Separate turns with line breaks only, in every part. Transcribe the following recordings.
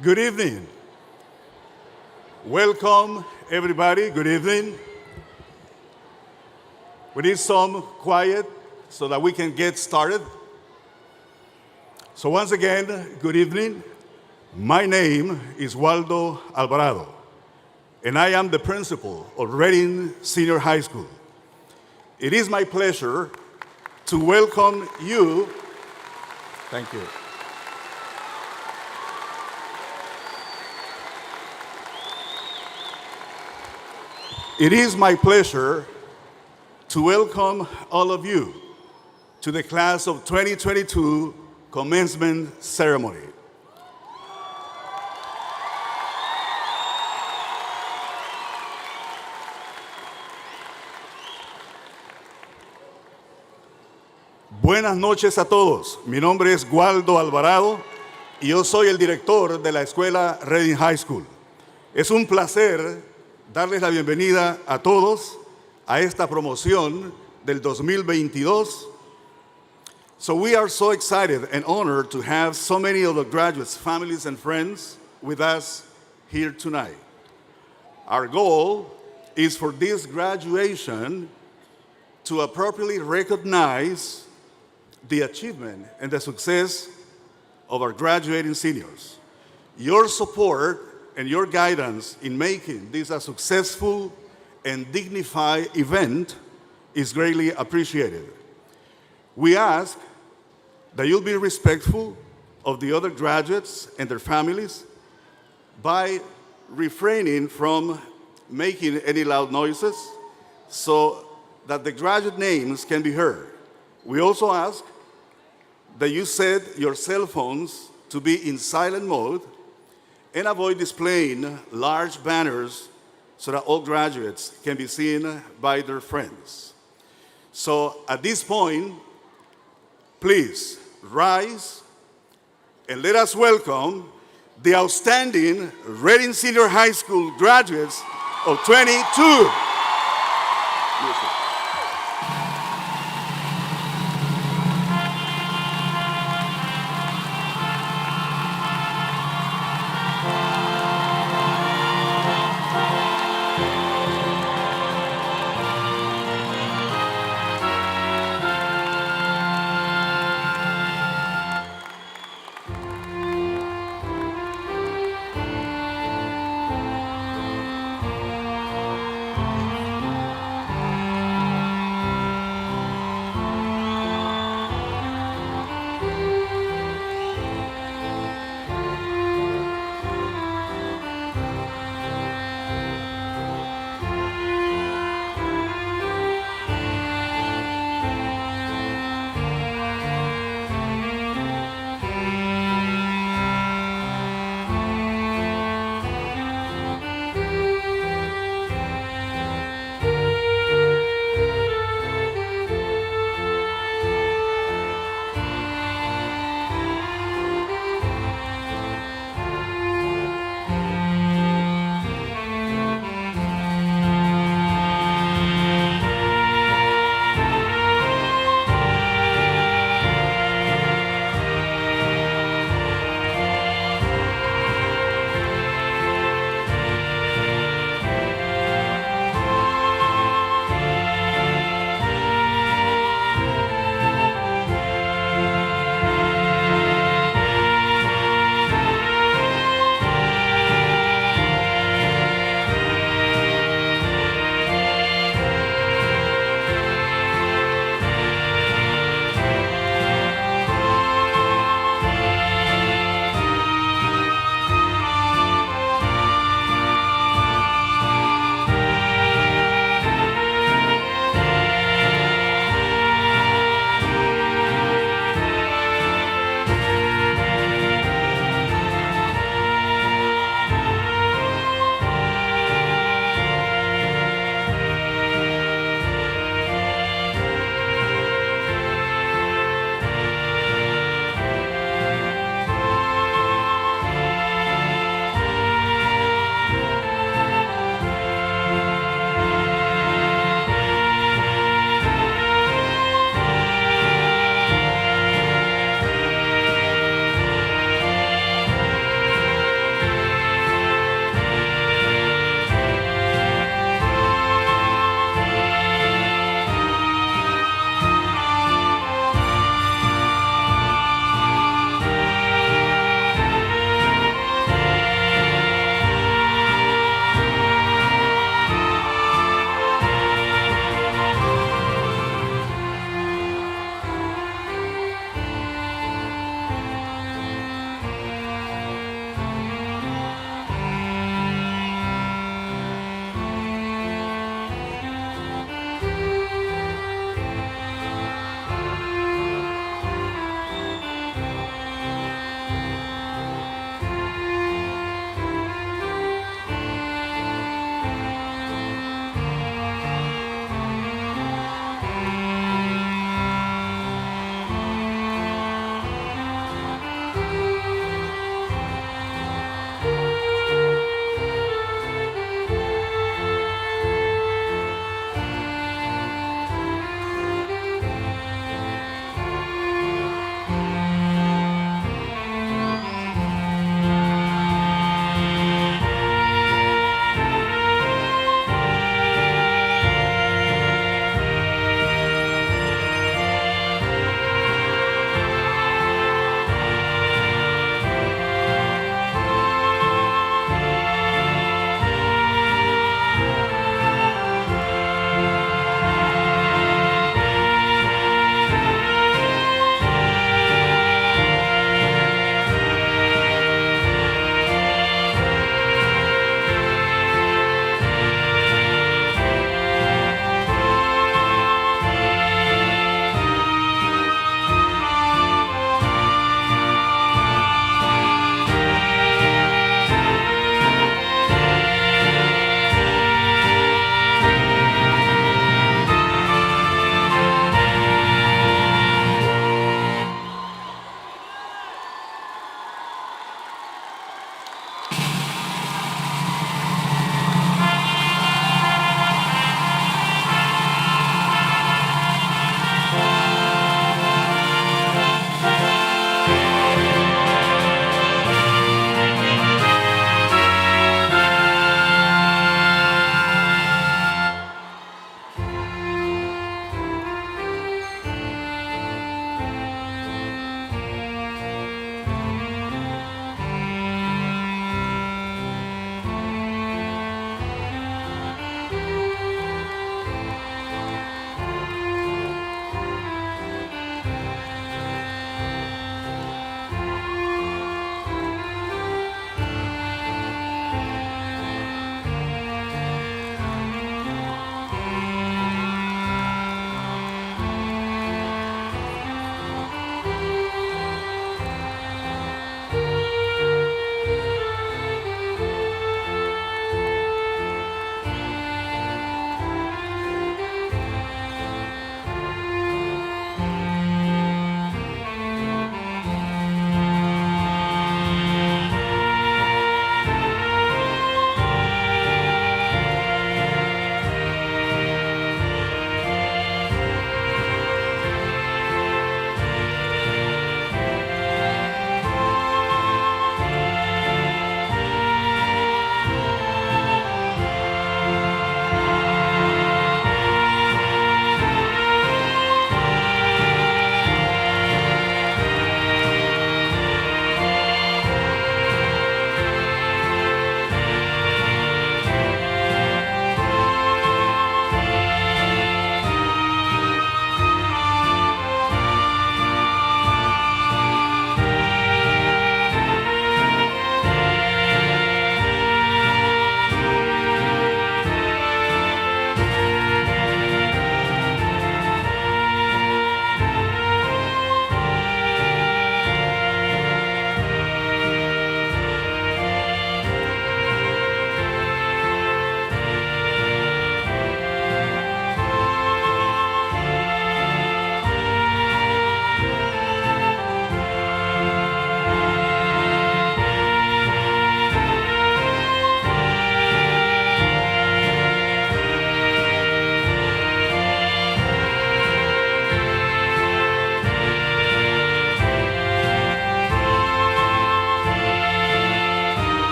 Good evening. Welcome, everybody. Good evening. We need some quiet so that we can get started. So once again, good evening. My name is Waldo Alvarado, and I am the principal of Reading Senior High School. It is my pleasure to welcome you. Thank you. It is my pleasure to welcome all of you to the class of 2022 commencement ceremony. Buenas noches a todos. Mi nombre es Waldo Alvarado y yo soy el director de la escuela Reading High School. Es un placer darles la bienvenida a todos a esta promoción del 2022. So we are so excited and honored to have so many of the graduates, families, and friends with us here tonight. Our goal is for this graduation to appropriately recognize the achievement and the success of our graduating seniors. Your support and your guidance in making this a successful and dignified event is greatly appreciated. We ask that you'll be respectful of the other graduates and their families by refraining from making any loud noises so that the graduate names can be heard. We also ask that you set your cell phones to be in silent mode and avoid displaying large banners so that all graduates can be seen by their friends. So at this point, please rise and let us welcome the outstanding Reading Senior High School graduates of 22.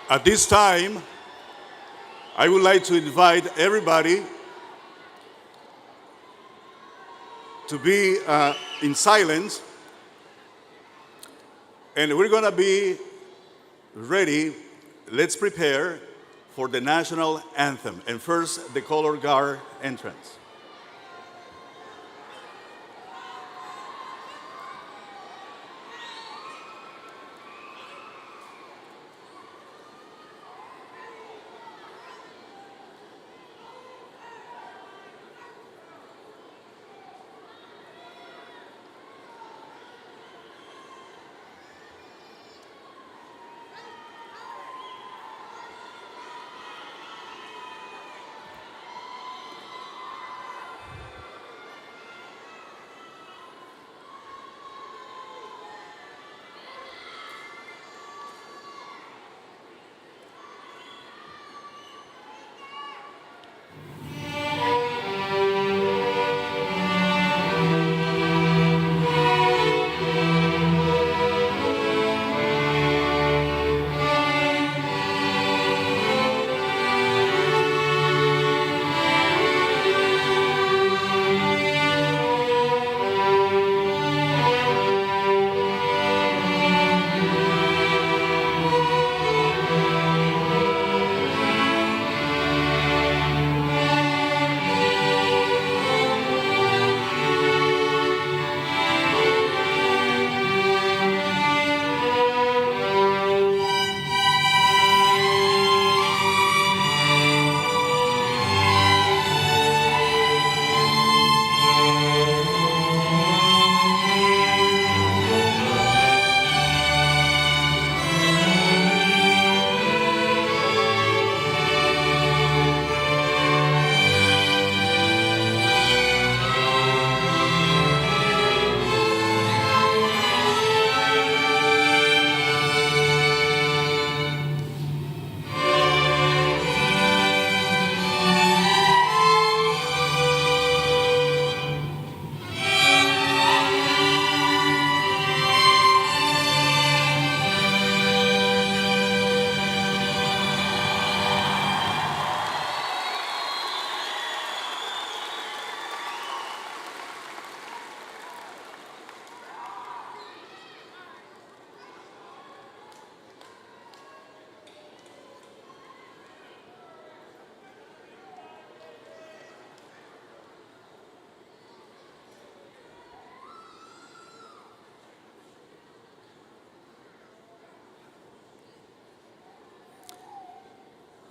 At this time, I would like to invite everybody to be in silence, and we're going to be ready. Let's prepare for the national anthem, and first the color guard entrance.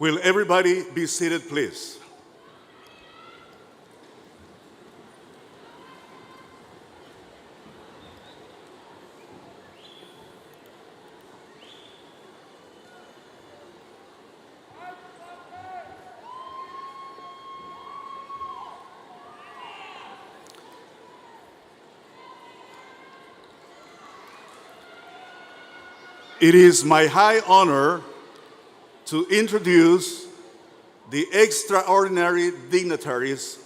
Will everybody be seated, please? It is my high honor to introduce the extraordinary dignitaries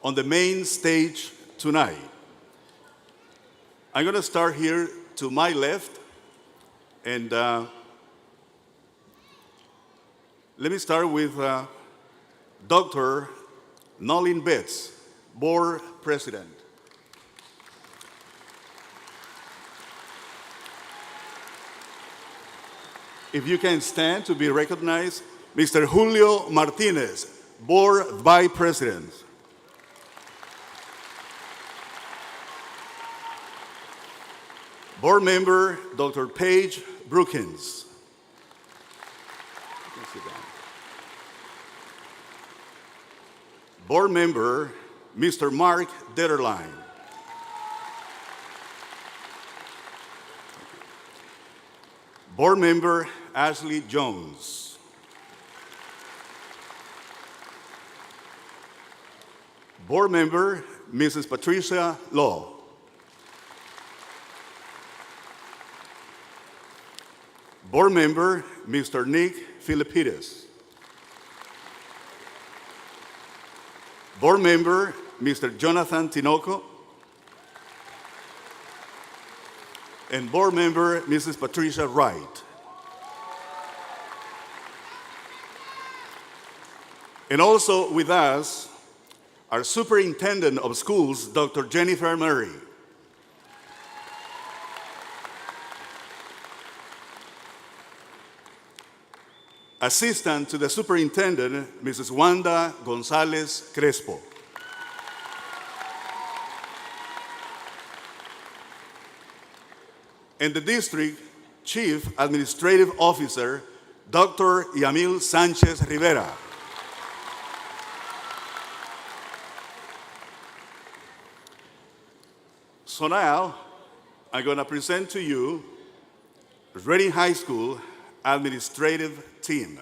on the main stage tonight. I'm going to start here to my left, and let me start with Dr. Nolin Betts, Board President. If you can stand to be recognized, Mr. Julio Martinez, Board Vice President. Board Member, Dr. Paige Brookins. Board Member, Mr. Mark Detterline. Board Member, Ashley Jones. Board Member, Mrs. Patricia Laude. Board Member, Mr. Nick Filipides. Board Member, Mr. Jonathan Tinoco. And Board Member, Mrs. Patricia Wright. And also with us, our Superintendent of Schools, Dr. Jennifer Murray. Assistant to the Superintendent, Mrs. Wanda Gonzalez Crespo. And the District Chief Administrative Officer, Dr. Yamil Sanchez Rivera. So now, I'm going to present to you Reading High School Administrative Team.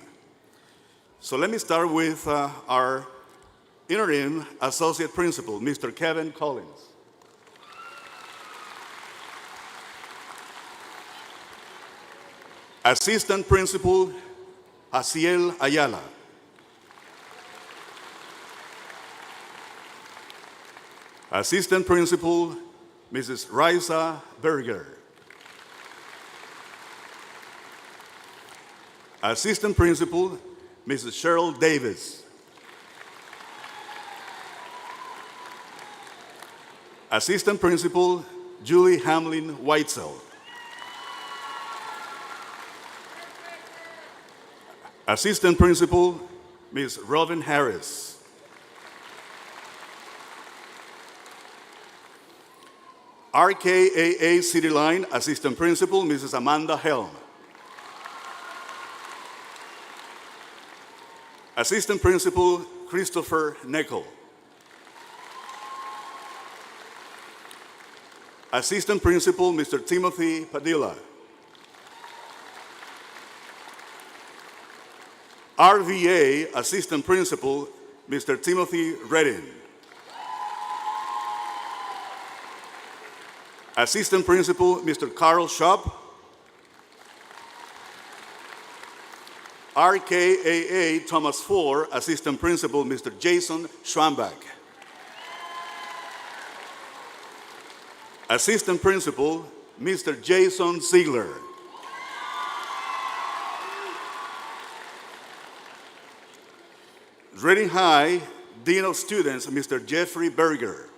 So let me start with our Interim Associate Principal, Mr. Kevin Collins. Assistant Principal, Asiel Ayala. Assistant Principal, Mrs. Raisa Berger. Assistant Principal, Mrs. Cheryl Davis. Assistant Principal, Julie Hamlin Weitzel. Assistant Principal, Ms. Robin Harris. RKAA City Line Assistant Principal, Mrs. Amanda Helm. Assistant Principal, Christopher Neckel. Assistant Principal, Mr. Timothy Padilla. RVA Assistant Principal, Mr. Timothy Redden. Assistant Principal, Mr. Carl Shop. RKAA Thomas IV Assistant Principal, Mr. Jason Schwambach. Assistant Principal, Mr. Jason Ziegler. Reading High Dean of Students, Mr. Jeffrey Berger.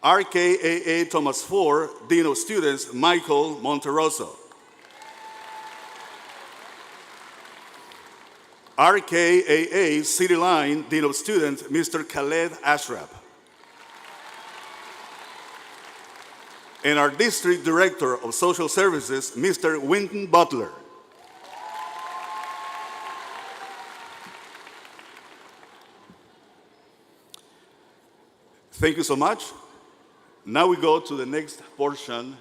RKAA Thomas IV Dean of Students, Michael Monteroso. RKAA City Line Dean of Students, Mr. Khaled Ashraf. And our District Director of Social Services, Mr. Winton Butler. Thank you so much. Now we go to the next portion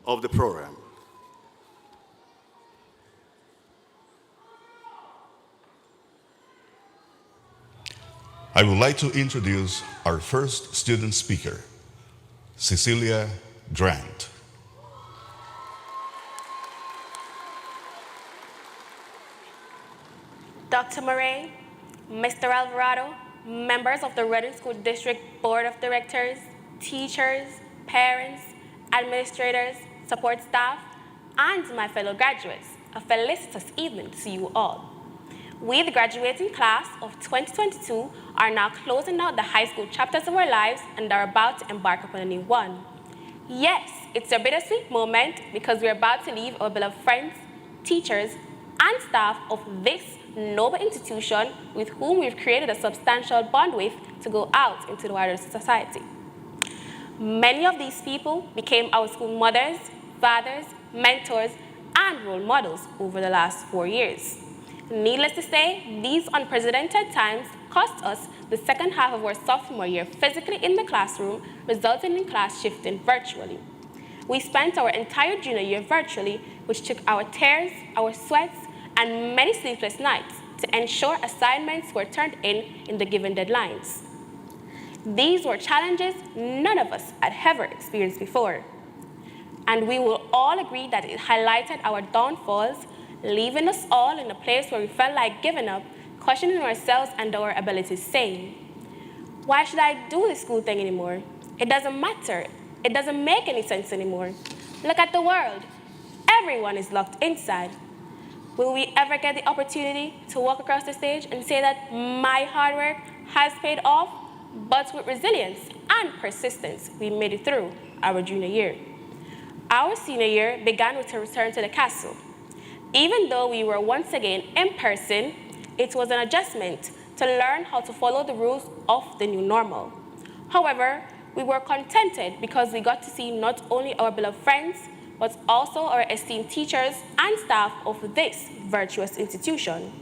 of the program. I would like to introduce our first student speaker, Cecilia Grant.
Dr. Murray, Mr. Alvarado, members of the Reading School District Board of Directors, teachers, parents, administrators, support staff, and my fellow graduates, a felicitous evening to you all. We, the graduating class of 2022, are now closing out the high school chapters of our lives and are about to embark upon a new one. Yes, it's a bittersweet moment because we're about to leave our beloved friends, teachers, and staff of this noble institution with whom we've created a substantial bond with to go out into the wider society. Many of these people became our school mothers, fathers, mentors, and role models over the last 4 years. Needless to say, these unprecedented times cost us the second half of our sophomore year physically in the classroom, resulting in class shifting virtually. We spent our entire junior year virtually, which took our tears, our sweats, and many sleepless nights to ensure assignments were turned in the given deadlines. These were challenges none of us had ever experienced before. And we will all agree that it highlighted our downfalls, leaving us all in a place where we felt like giving up, questioning ourselves and our abilities, saying, why should I do this school thing anymore? It doesn't matter. It doesn't make any sense anymore. Look at the world. everyone is locked inside. Will we ever get the opportunity to walk across the stage and say that my hard work has paid off? But with resilience and persistence, we made it through our junior year. Our senior year began with a return to the castle. Even though we were once again in person, it was an adjustment to learn how to follow the rules of the new normal. However, we were contented because we got to see not only our beloved friends, but also our esteemed teachers and staff of this virtuous institution.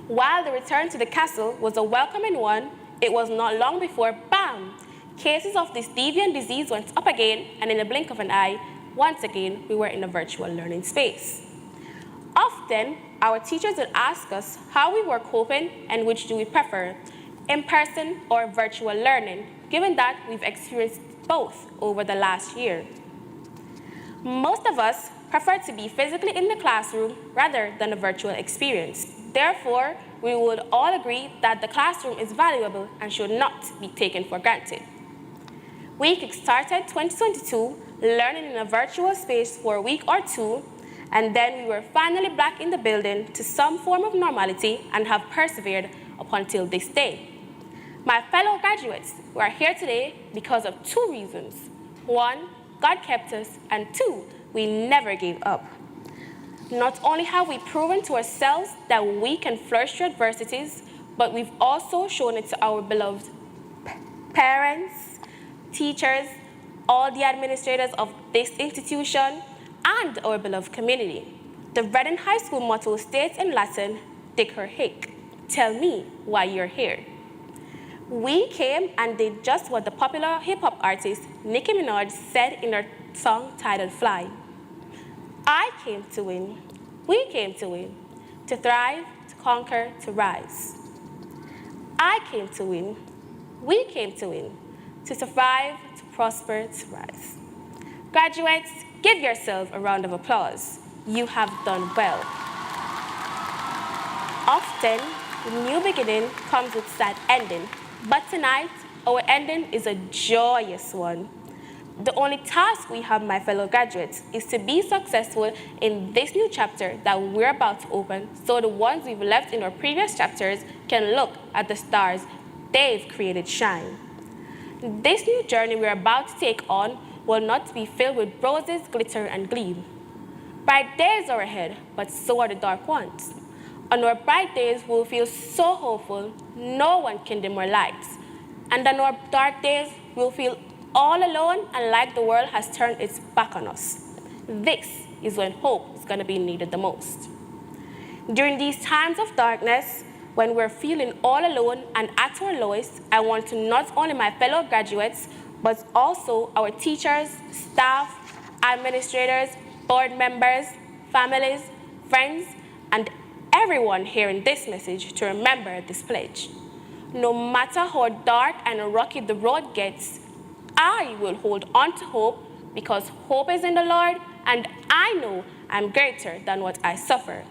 While the return to the castle was a welcoming one, it was not long before, bam, cases of this deviant disease went up again, and in the blink of an eye, once again, we were in a virtual learning space. Often, our teachers would ask us how we were coping and which do we prefer, in-person or virtual learning, given that we've experienced both over the last year. Most of us prefer to be physically in the classroom rather than a virtual experience. Therefore, we would all agree that the classroom is valuable and should not be taken for granted. We kickstarted 2022 learning in a virtual space for a week or two, and then we were finally back in the building to some form of normality and have persevered up until this day. My fellow graduates, we are here today because of two reasons. One, God kept us, and two, we never gave up. Not only have we proven to ourselves that we can flourish through adversities, but we've also shown it to our beloved parents, teachers, all the administrators of this institution, and our beloved community. The Reading High School motto states in Latin, Dic her hic, tell me why you're here. We came and did just what the popular hip-hop artist Nicki Minaj said in her song titled Fly. I came to win, we came to win, to thrive, to conquer, to rise. I came to win, we came to win, to survive, to prosper, to rise. Graduates, give yourselves a round of applause. You have done well. Often, new beginning comes with sad ending, but tonight, our ending is a joyous one. The only task we have, my fellow graduates, is to be successful in this new chapter that we're about to open, so the ones we've left in our previous chapters can look at the stars they've created shine. This new journey we're about to take on will not be filled with roses, glitter, and gleam. Bright days are ahead, but so are the dark ones. On our bright days, we'll feel so hopeful, no one can dim our lights. And on our dark days, we'll feel all alone and like the world has turned its back on us. This is when hope is going to be needed the most. During these times of darkness, when we're feeling all alone and at our lowest, I want to not only my fellow graduates, but also our teachers, staff, administrators, board members, families, friends, and everyone hearing this message to remember this pledge. No matter how dark and rocky the road gets, I will hold on to hope because hope is in the Lord, and I know I'm greater than what I suffer.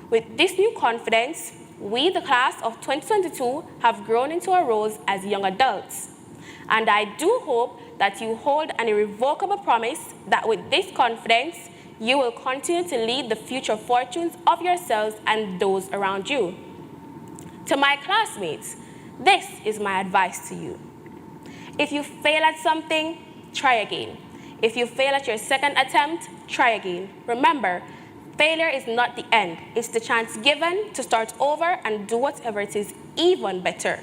With this new confidence, we, the class of 2022, have grown into our roles as young adults. And I do hope that you hold an irrevocable promise that with this confidence, you will continue to lead the future fortunes of yourselves and those around you. To my classmates, this is my advice to you. If you fail at something, try again. If you fail at your second attempt, try again. Remember, failure is not the end. It's the chance given to start over and do whatever it is even better.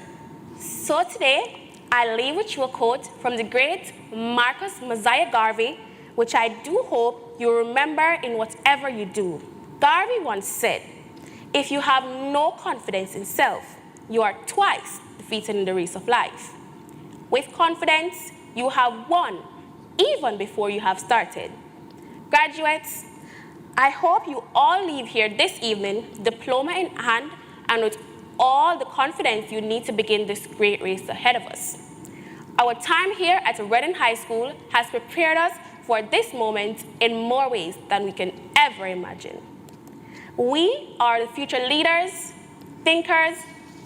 So today, I leave with you a quote from the great Marcus Mosiah Garvey, which I do hope you remember in whatever you do. Garvey once said, if you have no confidence in self, you are twice defeated in the race of life. With confidence, you have won even before you have started. Graduates, I hope you all leave here this evening, diploma in hand, and with all the confidence you need to begin this great race ahead of us. Our time here at Reading High School has prepared us for this moment in more ways than we can ever imagine. We are the future leaders, thinkers,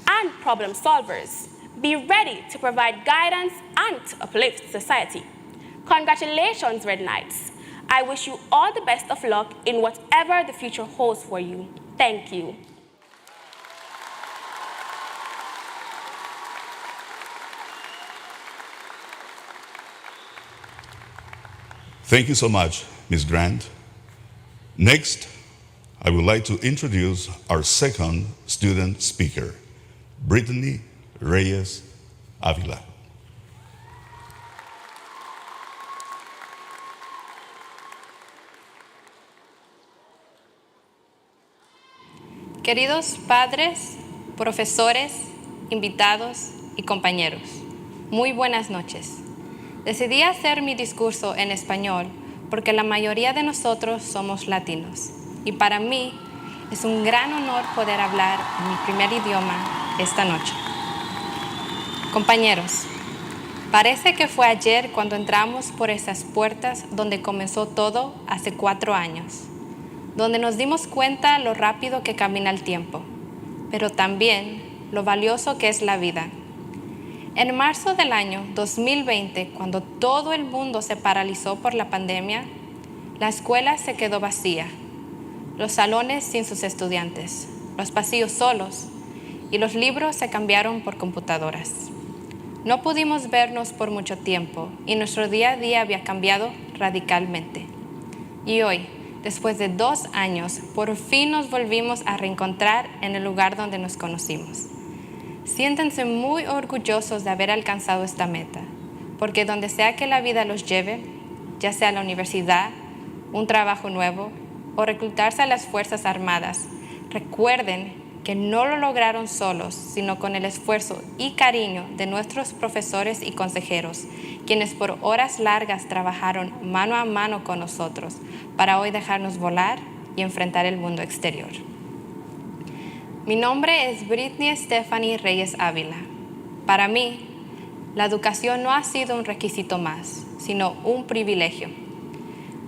and problem solvers. Be ready to provide guidance and to uplift society. Congratulations, Red Knights. I wish you all the best of luck in whatever the future holds for you. Thank you.
Thank you so much, Ms. Grant. Next, I would like to introduce our second student speaker, Brittany Reyes Avila.
Queridos padres, profesores, invitados y compañeros, muy buenas noches. Decidí hacer mi discurso en español porque la mayoría de nosotros somos latinos y para mí es un gran honor poder hablar en mi primer idioma esta noche. Compañeros, parece que fue ayer cuando entramos por esas puertas donde comenzó todo hace 4 años, donde nos dimos cuenta lo rápido que camina el tiempo, pero también lo valioso que es la vida. En marzo del año 2020, cuando todo el mundo se paralizó por la pandemia, la escuela se quedó vacía, los salones sin sus estudiantes, los pasillos solos y los libros se cambiaron por computadoras. No pudimos vernos por mucho tiempo y nuestro día a día había cambiado radicalmente. Y hoy, después de 2 años, por fin nos volvimos a reencontrar en el lugar donde nos conocimos. Siéntense muy orgullosos de haber alcanzado esta meta, porque donde sea que la vida los lleve, ya sea la universidad, un trabajo nuevo o reclutarse a las Fuerzas Armadas, recuerden que no lo lograron solos, sino con el esfuerzo y cariño de nuestros profesores y consejeros, quienes por horas largas trabajaron mano a mano con nosotros para hoy dejarnos volar y enfrentar el mundo exterior. Mi nombre es Brittany Stephanie Reyes Ávila. Para mí, la educación no ha sido un requisito más, sino un privilegio.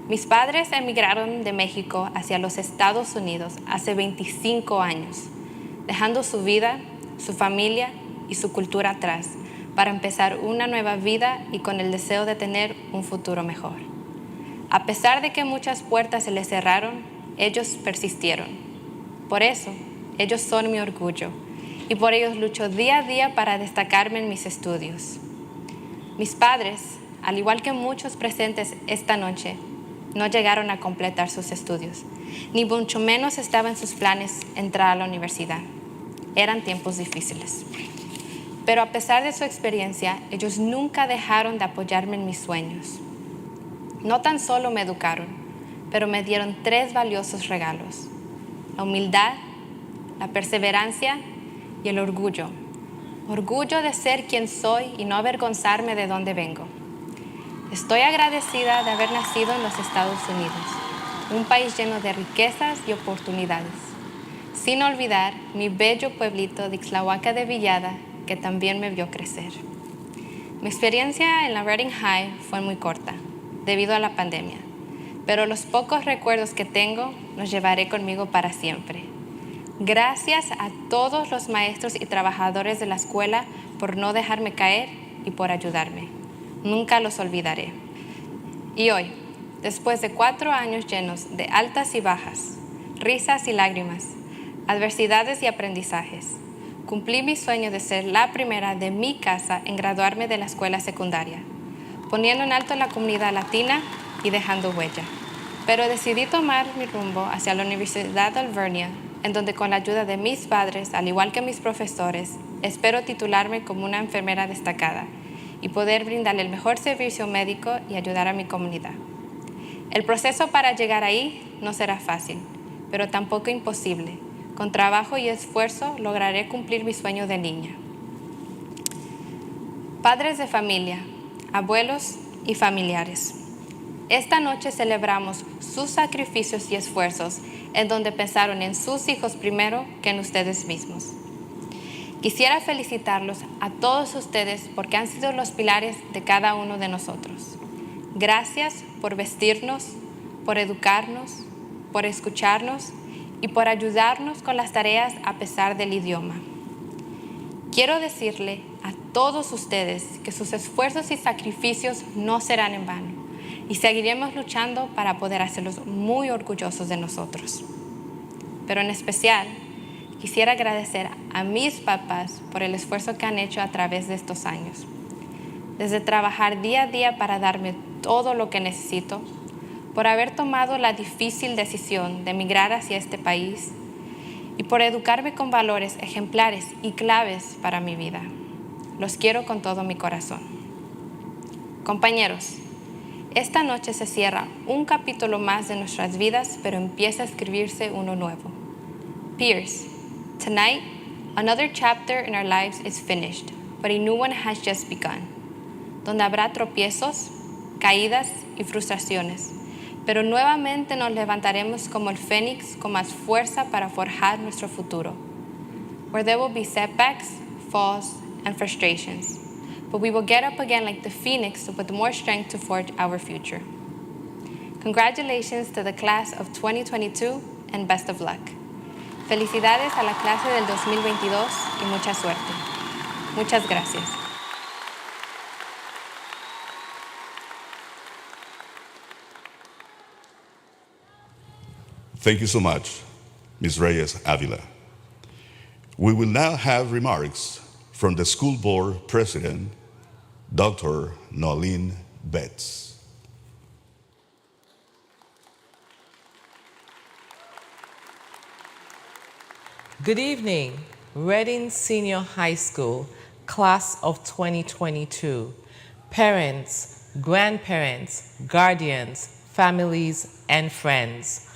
Mis padres emigraron de México hacia los Estados Unidos hace 25 años, dejando su vida, su familia y su cultura atrás para empezar una nueva vida y con el deseo de tener un futuro mejor. A pesar de que muchas puertas se les cerraron, ellos persistieron. Por eso, ellos son mi orgullo y por ellos lucho día a día para destacarme en mis estudios. Mis padres, al igual que muchos presentes esta noche, no llegaron a completar sus estudios, ni mucho menos estaba en sus planes entrar a la universidad. Eran tiempos difíciles. Pero a pesar de su experiencia, ellos nunca dejaron de apoyarme en mis sueños. No tan solo me educaron, pero me dieron 3 valiosos regalos: la humildad, la perseverancia y el orgullo. Orgullo de ser quien soy y no avergonzarme de dónde vengo. Estoy agradecida de haber nacido en los Estados Unidos, un país lleno de riquezas y oportunidades. Sin olvidar mi bello pueblito de Ixtlahuaca de Villada, que también me vio crecer. Mi experiencia en la Reading High fue muy corta, debido a la pandemia, pero los pocos recuerdos que tengo los llevaré conmigo para siempre. Gracias a todos los maestros y trabajadores de la escuela por no dejarme caer y por ayudarme. Nunca los olvidaré. Y hoy, después de 4 años llenos de altas y bajas, risas y lágrimas, adversidades y aprendizajes, cumplí mi sueño de ser la primera de mi casa en graduarme de la escuela secundaria, poniendo en alto la comunidad latina y dejando huella. Pero decidí tomar mi rumbo hacia la Universidad de Alvernia, en donde con la ayuda de mis padres, al igual que mis profesores, espero titularme como una enfermera destacada y poder brindarle el mejor servicio médico y ayudar a mi comunidad. El proceso para llegar ahí no será fácil, pero tampoco imposible. Con trabajo y esfuerzo lograré cumplir mi sueño de niña. Padres de familia, abuelos y familiares, esta noche celebramos sus sacrificios y esfuerzos en donde pensaron en sus hijos primero que en ustedes mismos. Quisiera felicitarlos a todos ustedes porque han sido los pilares de cada uno de nosotros. Gracias por vestirnos, por educarnos, por escucharnos y por ayudarnos con las tareas a pesar del idioma. Quiero decirle a todos ustedes que sus esfuerzos y sacrificios no serán en vano. y seguiremos luchando para poder hacerlos muy orgullosos de nosotros. Pero en especial, quisiera agradecer a mis papás por el esfuerzo que han hecho a través de estos años. Desde trabajar día a día para darme todo lo que necesito, por haber tomado la difícil decisión de emigrar hacia este país y por educarme con valores ejemplares y claves para mi vida. Los quiero con todo mi corazón. Compañeros, esta noche se cierra un capítulo más de nuestras vidas, pero empieza a escribirse uno nuevo. Peers, tonight, another chapter in our lives is finished, but a new one has just begun, donde habrá tropiezos, caídas y frustraciones, pero nuevamente nos levantaremos como el fénix con más fuerza para forjar nuestro futuro, where there will be setbacks, falls, and frustrations, but we will get up again like the phoenix with more strength to forge our future. Congratulations to the class of 2022 and best of luck. Felicidades a la clase del 2022 y mucha suerte. Muchas gracias.
Thank you so much, Ms. Reyes Avila. We will now have remarks from the school board president, Dr. Nolene Betts.
Good evening, Reading Senior High School, class of 2022, parents, grandparents, guardians, families, and friends.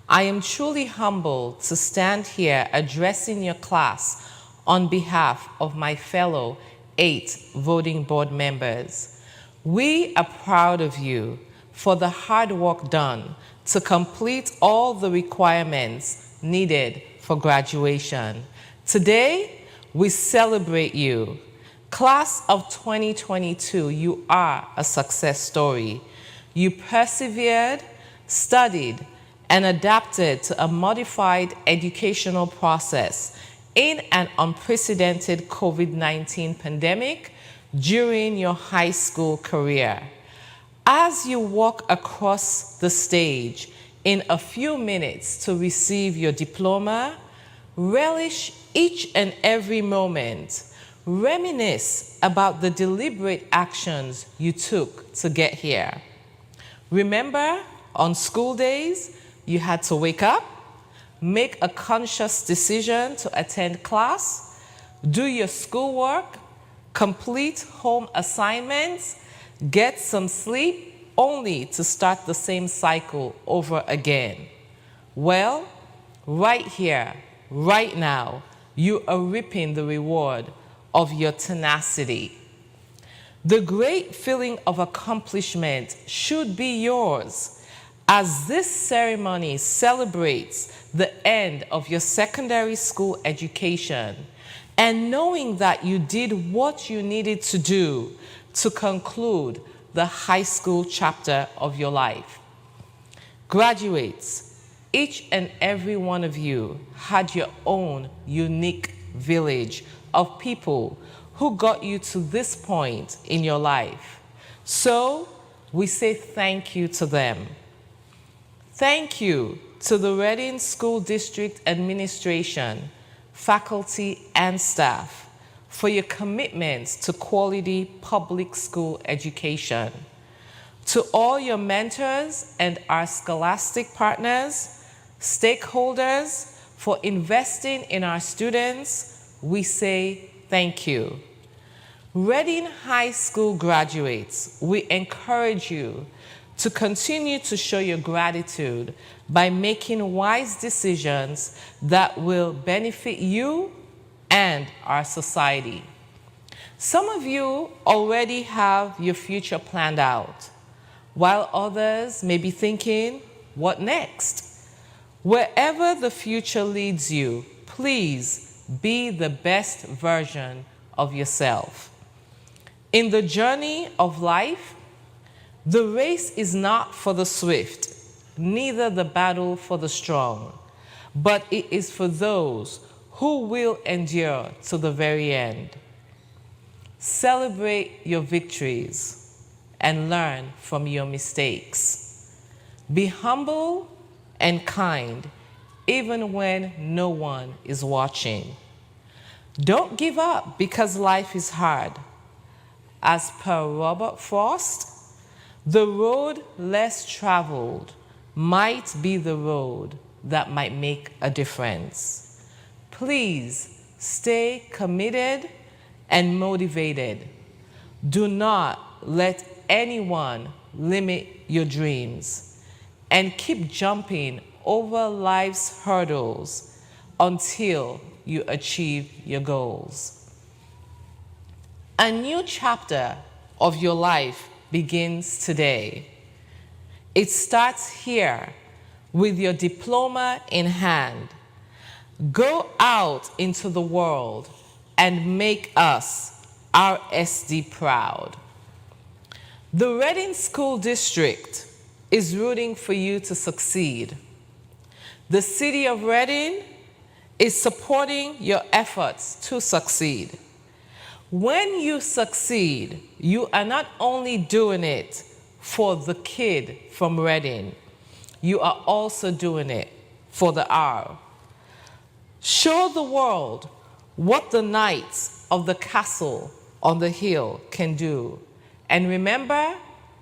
I am truly humbled to stand here addressing your class on behalf of my fellow 8 voting board members. We are proud of you for the hard work done to complete all the requirements needed for graduation. Today, we celebrate you. Class of 2022, you are a success story. You persevered, studied, and adapted to a modified educational process in an unprecedented COVID-19 pandemic during your high school career. As you walk across the stage in a few minutes to receive your diploma, relish each and every moment. Reminisce about the deliberate actions you took to get here. Remember, on school days, you had to wake up, make a conscious decision to attend class, do your schoolwork, complete home assignments, get some sleep, only to start the same cycle over again. Well, right here, right now, you are reaping the reward of your tenacity. The great feeling of accomplishment should be yours, as this ceremony celebrates the end of your secondary school education and knowing that you did what you needed to do to conclude the high school chapter of your life. Graduates, each and every one of you had your own unique village of people who got you to this point in your life. So we say thank you to them. Thank you to the Reading School District Administration, faculty, and staff for your commitments to quality public school education. To all your mentors and our scholastic partners, stakeholders, for investing in our students, we say thank you. Reading High School graduates, we encourage you to continue to show your gratitude by making wise decisions that will benefit you and our society. Some of you already have your future planned out, while others may be thinking, what next? Wherever the future leads you, please be the best version of yourself. In the journey of life, the race is not for the swift, neither the battle for the strong, but it is for those who will endure to the very end. Celebrate your victories and learn from your mistakes. Be humble and kind, even when no one is watching. Don't give up because life is hard. As per Robert Frost, the road less traveled might be the road that might make a difference. Please stay committed and motivated. Do not let anyone limit your dreams, and keep jumping over life's hurdles until you achieve your goals. A new chapter of your life begins today. It starts here with your diploma in hand. Go out into the world and make us, our SD, proud. The Reading School District is rooting for you to succeed. The City of Reading is supporting your efforts to succeed. When you succeed, you are not only doing it for the kid from Reading, you are also doing it for the R. Show the world what the knights of the castle on the hill can do. And remember,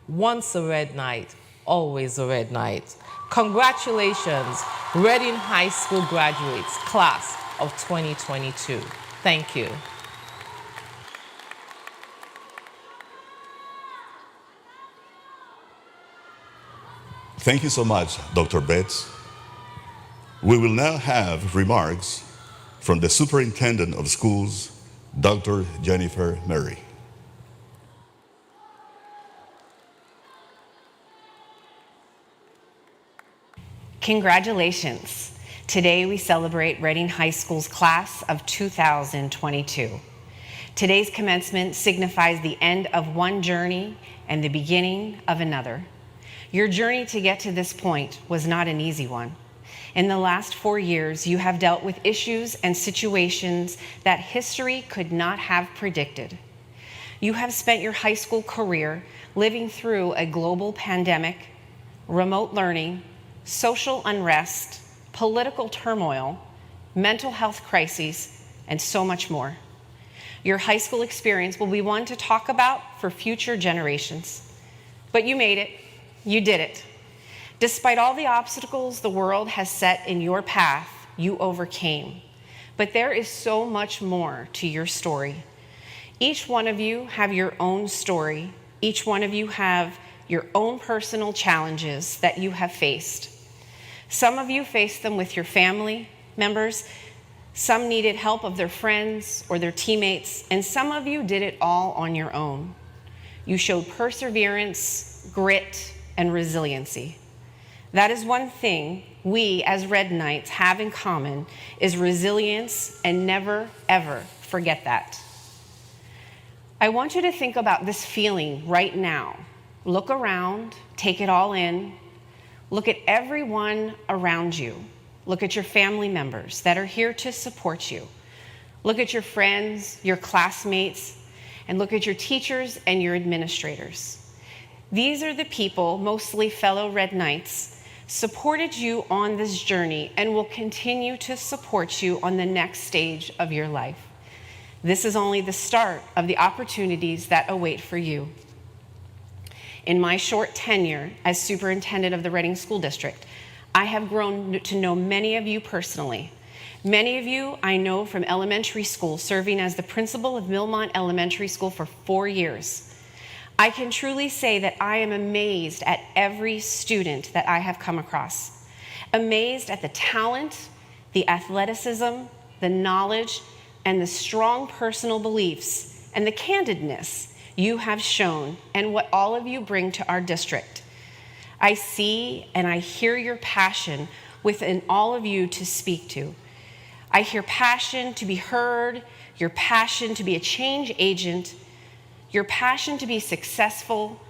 once a red knight, always a red knight. Congratulations, Reading High School graduates, class of 2022. Thank you.
Thank you so much, Dr. Betts. We will now have remarks from the Superintendent of Schools, Dr. Jennifer Murray.
Congratulations. Today we celebrate Reading High School's class of 2022. Today's commencement signifies the end of one journey and the beginning of another. Your journey to get to this point was not an easy one. In the last 4 years, you have dealt with issues and situations that history could not have predicted. You have spent your high school career living through a global pandemic, remote learning, social unrest, political turmoil, mental health crises, and so much more. Your high school experience will be one to talk about for future generations. But you made it. You did it. Despite all the obstacles the world has set in your path, you overcame. But there is so much more to your story. Each one of you have your own story. Each one of you have your own personal challenges that you have faced. Some of you faced them with your family members. Some needed help of their friends or their teammates, and some of you did it all on your own. You showed perseverance, grit, and resiliency. That is one thing we as Red Knights have in common, is resilience, and never, ever forget that. I want you to think about this feeling right now. Look around, take it all in. Look at everyone around you. Look at your family members that are here to support you. Look at your friends, your classmates, and look at your teachers and your administrators. These are the people, mostly fellow Red Knights, supported you on this journey and will continue to support you on the next stage of your life. This is only the start of the opportunities that await for you. In my short tenure as superintendent of the Reading School District, I have grown to know many of you personally. Many of you I know from elementary school, serving as the principal of Millmont Elementary School for 4 years. I can truly say that I am amazed at every student that I have come across. Amazed at the talent, the athleticism, the knowledge, and the strong personal beliefs, and the candidness you have shown, and what all of you bring to our district. I see and I hear your passion within all of you to speak to. I hear passion to be heard, your passion to be a change agent, your passion to be successful,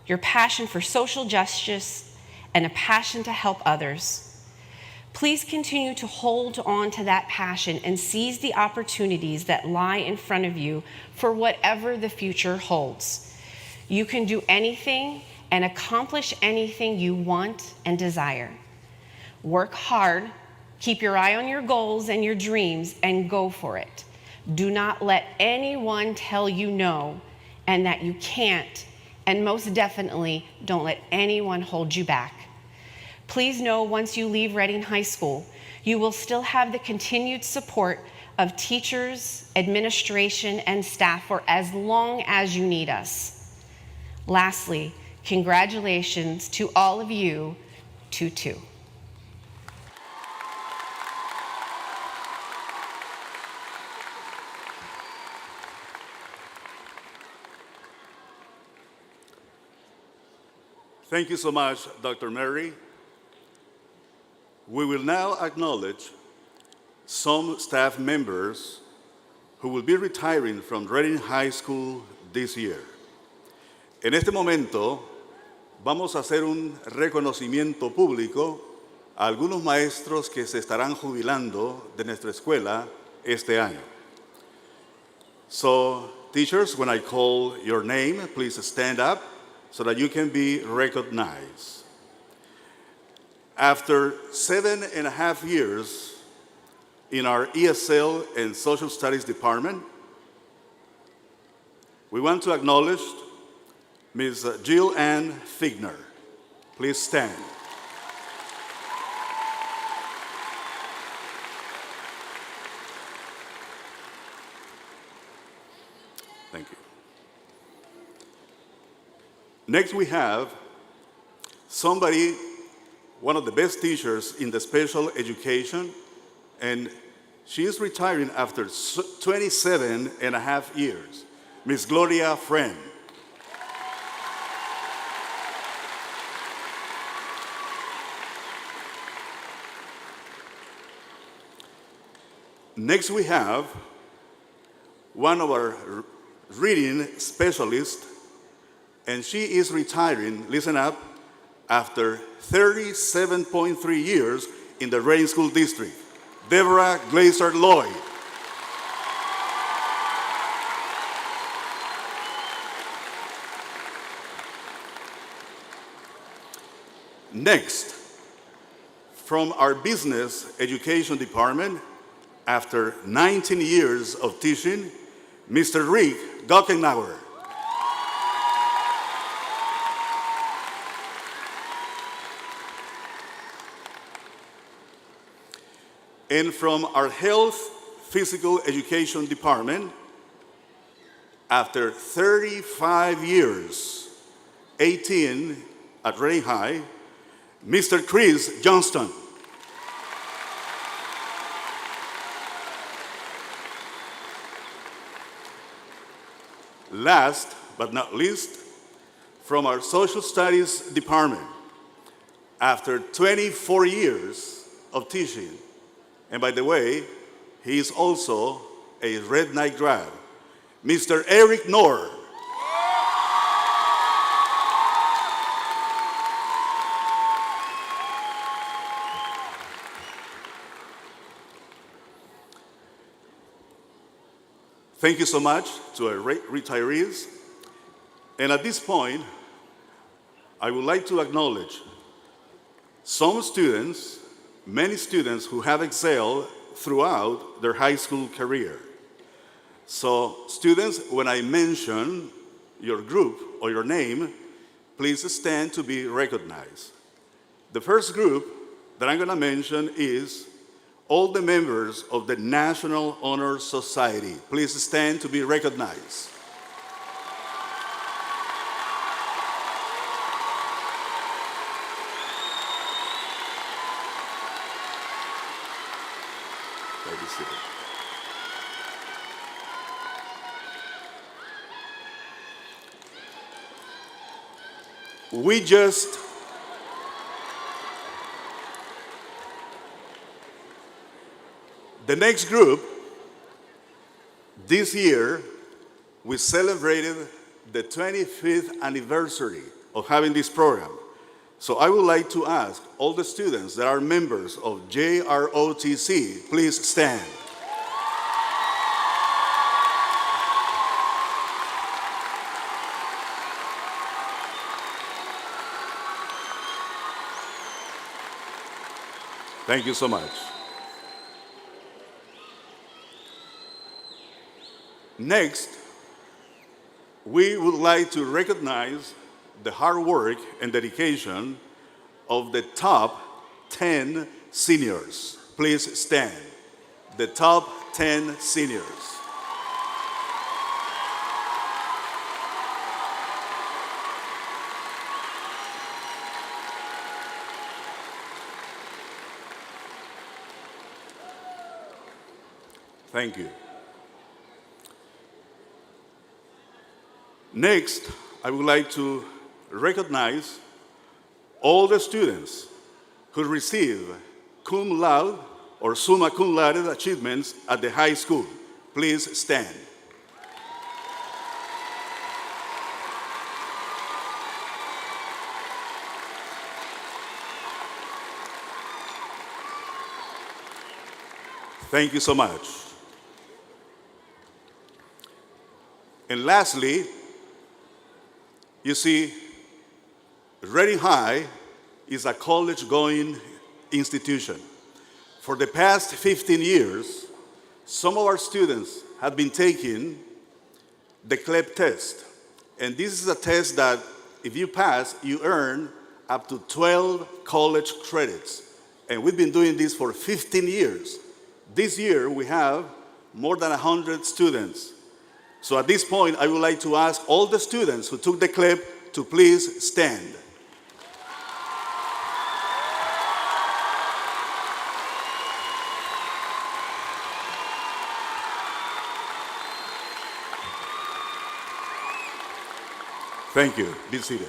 your passion for social justice, and a passion to help others. Please continue to hold on to that passion and seize the opportunities that lie in front of you for whatever the future holds. You can do anything and accomplish anything you want and desire. Work hard, keep your eye on your goals and your dreams, and go for it. Do not let anyone tell you no and that you can't, and most definitely don't let anyone hold you back. Please know once you leave Reading High School, you will still have the continued support of teachers, administration, and staff for as long as you need us. Lastly, congratulations to all of you, Tutu.
Thank you so much, Dr. Mary. We will now acknowledge some staff members who will be retiring from Reading High School this year. En este momento, vamos a hacer un reconocimiento público a algunos maestros que se estarán jubilando de nuestra escuela este año. So, teachers, when I call your name, please stand up so that you can be recognized. After 7.5 years in our ESL and Social Studies department, we want to acknowledge Ms. Jill Ann Figner. Please stand. Thank you. Next we have somebody, one of the best teachers in the special education, and she is retiring after 27.5 years, Ms. Gloria Friend. Next we have one of our reading specialists, and she is retiring, listen up, after 37.3 years in the Reading School District, Deborah Glazer Lloyd. Next, from our business education department, after 19 years of teaching, Mr. Rick Gockenauer. And from our health physical education department, after 35 years, 18 at Reading High, Mr. Chris Johnston. Last but not least, from our social studies department, after 24 years of teaching, and by the way, he is also a Red Knight grad, Mr. Eric Knorr. Thank you so much to our retirees. And at this point, I would like to acknowledge some students, many students who have excelled throughout their high school career. So students, when I mention your group or your name, please stand to be recognized. The first group that I'm gonna mention is all the members of the National Honor Society. Please stand to be recognized. The next group, this year, we celebrated the 25th anniversary of having this program. So I would like to ask all the students that are members of JROTC, please stand. Thank you so much. Next, we would like to recognize the hard work and dedication of the top 10 seniors. Please stand. The top 10 seniors. Thank you. Next, I would like to recognize all the students who receive cum laude or summa cum laude achievements at the high school. Please stand. Thank you so much. And lastly, you see, Reading High is a college-going institution. For the past 15 years, some of our students have been taking the CLEP test. And this is a test that if you pass, you earn up to 12 college credits. And we've been doing this for 15 years. This year, we have more than 100 students. So at this point, I would like to ask all the students who took the CLEP to please stand. Thank you. Be seated.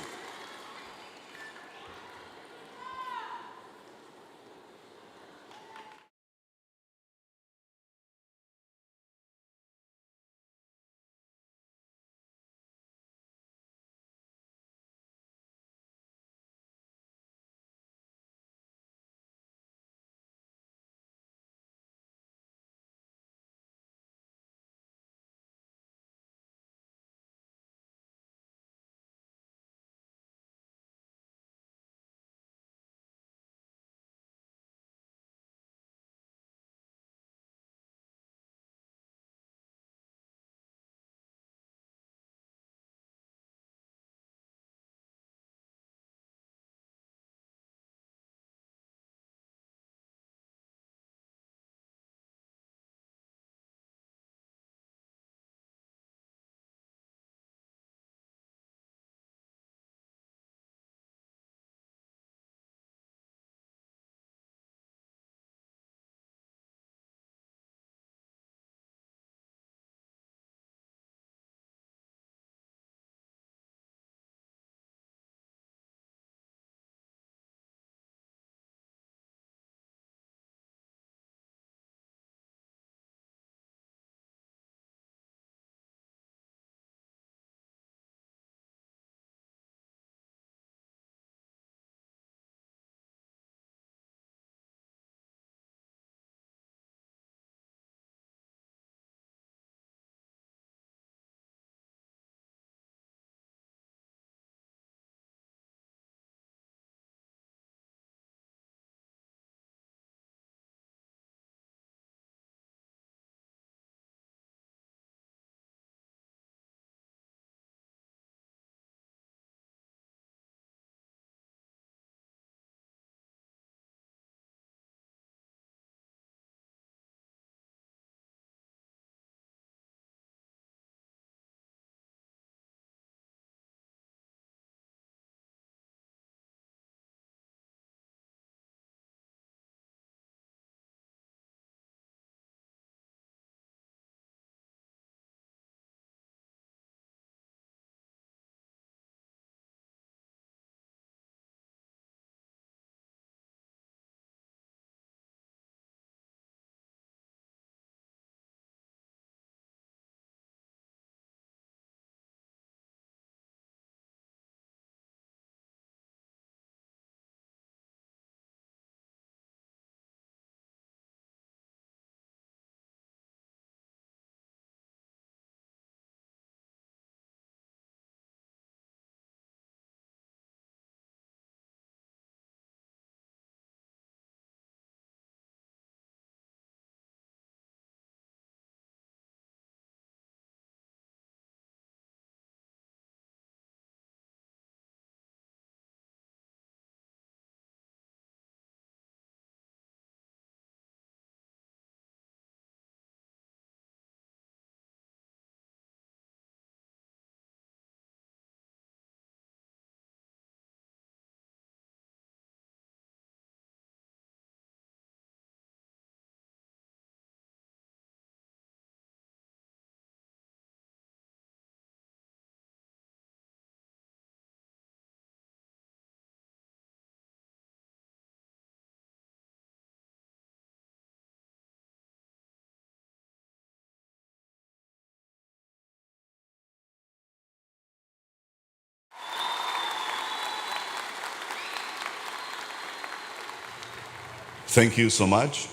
Thank you so much,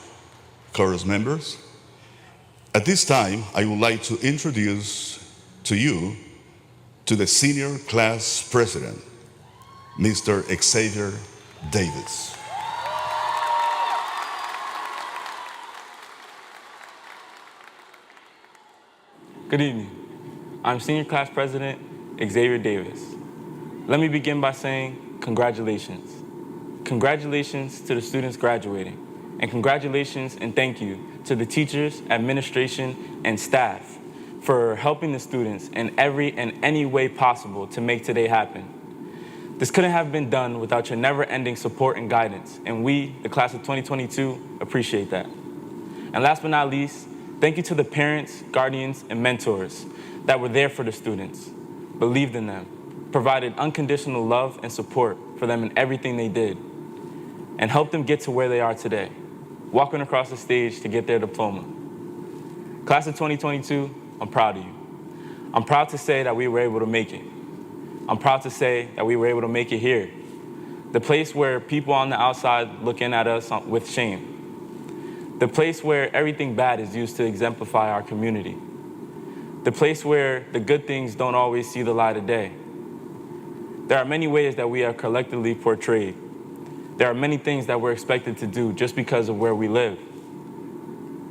chorus members. At this time, I would like to introduce to you to the senior class president, Mr. Xavier Davis.
Good evening. I'm Senior Class President Xavier Davis. Let me begin by saying congratulations. Congratulations to the students graduating, and congratulations and thank you to the teachers, administration, and staff for helping the students in every and any way possible to make today happen. This couldn't have been done without your never-ending support and guidance, and we, the class of 2022, appreciate that. And last but not least, thank you to the parents, guardians, and mentors that were there for the students, believed in them, provided unconditional love and support for them in everything they did, and helped them get to where they are today, walking across the stage to get their diploma. Class of 2022, I'm proud of you. I'm proud to say that we were able to make it. I'm proud to say that we were able to make it here, the place where people on the outside looking at us with shame, the place where everything bad is used to exemplify our community, the place where the good things don't always see the light of day. There are many ways that we are collectively portrayed. There are many things that we're expected to do just because of where we live.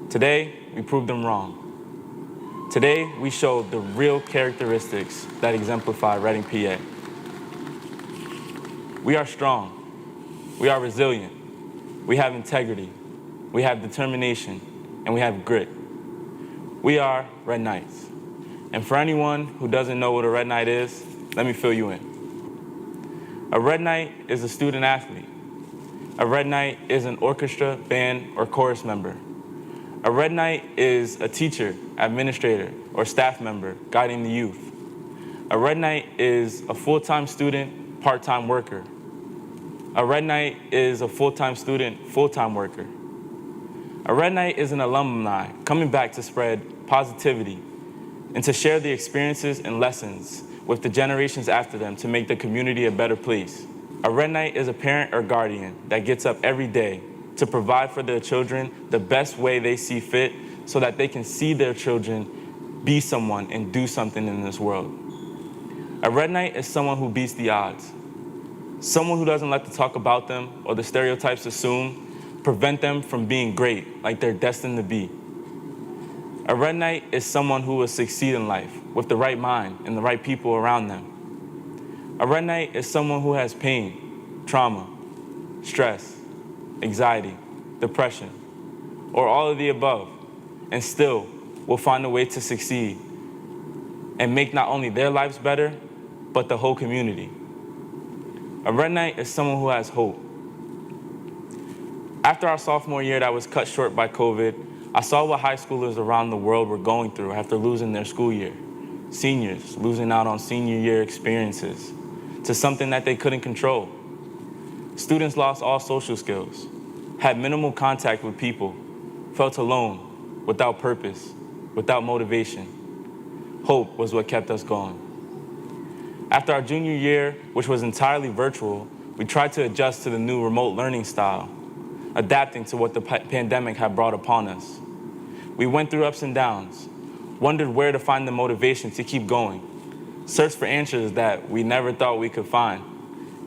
Today, we proved them wrong. Today, we showed the real characteristics that exemplify Reading, PA. We are strong. We are resilient. We have integrity. We have determination. And we have grit. We are Red Knights. And for anyone who doesn't know what a Red Knight is, let me fill you in. A Red Knight is a student athlete. A Red Knight is an orchestra, band, or chorus member. A Red Knight is a teacher, administrator, or staff member guiding the youth. A Red Knight is a full-time student, part-time worker. A Red Knight is a full-time student, full-time worker. A Red Knight is an alumni coming back to spread positivity and to share the experiences and lessons with the generations after them to make the community a better place. A Red Knight is a parent or guardian that gets up every day to provide for their children the best way they see fit so that they can see their children be someone and do something in this world. A Red Knight is someone who beats the odds. Someone who doesn't let the talk about them or the stereotypes assumed prevent them from being great like they're destined to be. A Red Knight is someone who will succeed in life with the right mind and the right people around them. A Red Knight is someone who has pain, trauma, stress, anxiety, depression, or all of the above, and still will find a way to succeed and make not only their lives better, but the whole community. A Red Knight is someone who has hope. After our sophomore year that was cut short by COVID, I saw what high schoolers around the world were going through after losing their school year. Seniors losing out on senior year experiences to something that they couldn't control. Students lost all social skills, had minimal contact with people, felt alone, without purpose, without motivation. Hope was what kept us going. After our junior year, which was entirely virtual, we tried to adjust to the new remote learning style, adapting to what the pandemic had brought upon us. We went through ups and downs, wondered where to find the motivation to keep going, searched for answers that we never thought we could find.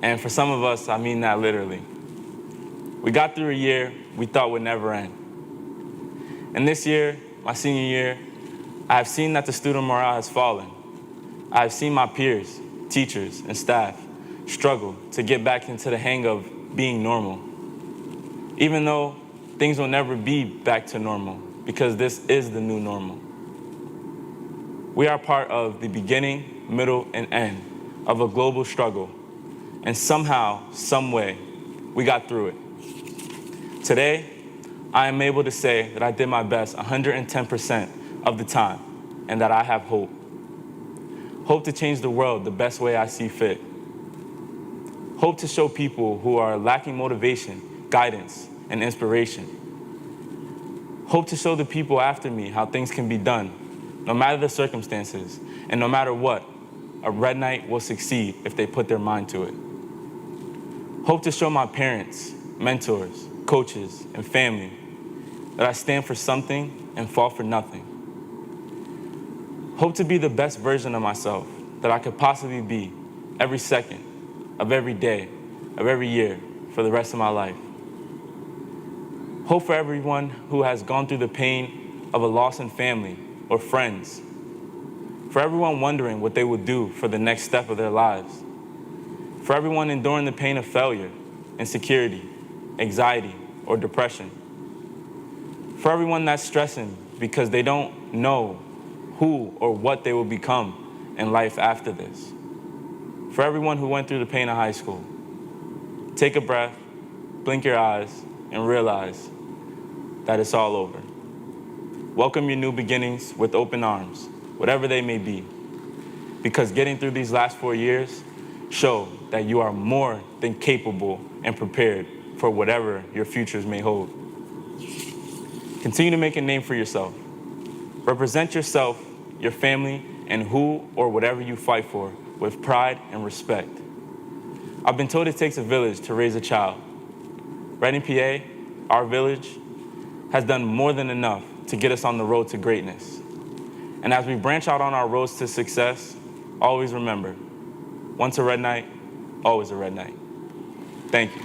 And for some of us, I mean that literally. We got through a year we thought would never end. And this year, my senior year, I have seen that the student morale has fallen. I have seen my peers, teachers, and staff struggle to get back into the hang of being normal. Even though things will never be back to normal, because this is the new normal. We are part of the beginning, middle, and end of a global struggle. And somehow, some way, we got through it. Today, I am able to say that I did my best 110% of the time, and that I have hope. Hope to change the world the best way I see fit. Hope to show people who are lacking motivation, guidance, and inspiration. Hope to show the people after me how things can be done, no matter the circumstances, and no matter what, a Red Knight will succeed if they put their mind to it. Hope to show my parents, mentors, coaches, and family, that I stand for something and fall for nothing. Hope to be the best version of myself that I could possibly be every second of every day, of every year, for the rest of my life. Hope for everyone who has gone through the pain of a loss in family or friends. For everyone wondering what they will do for the next step of their lives. For everyone enduring the pain of failure, insecurity, anxiety, or depression. For everyone that's stressing because they don't know who or what they will become in life after this. For everyone who went through the pain of high school, take a breath, blink your eyes, and realize that it's all over. Welcome your new beginnings with open arms, whatever they may be, because getting through these last 4 years show that you are more than capable and prepared for whatever your futures may hold. Continue to make a name for yourself. Represent yourself, your family, and who or whatever you fight for with pride and respect. I've been told it takes a village to raise a child. Reading, PA, our village, has done more than enough to get us on the road to greatness. And as we branch out on our roads to success, always remember, once a red knight, always a red knight. Thank you.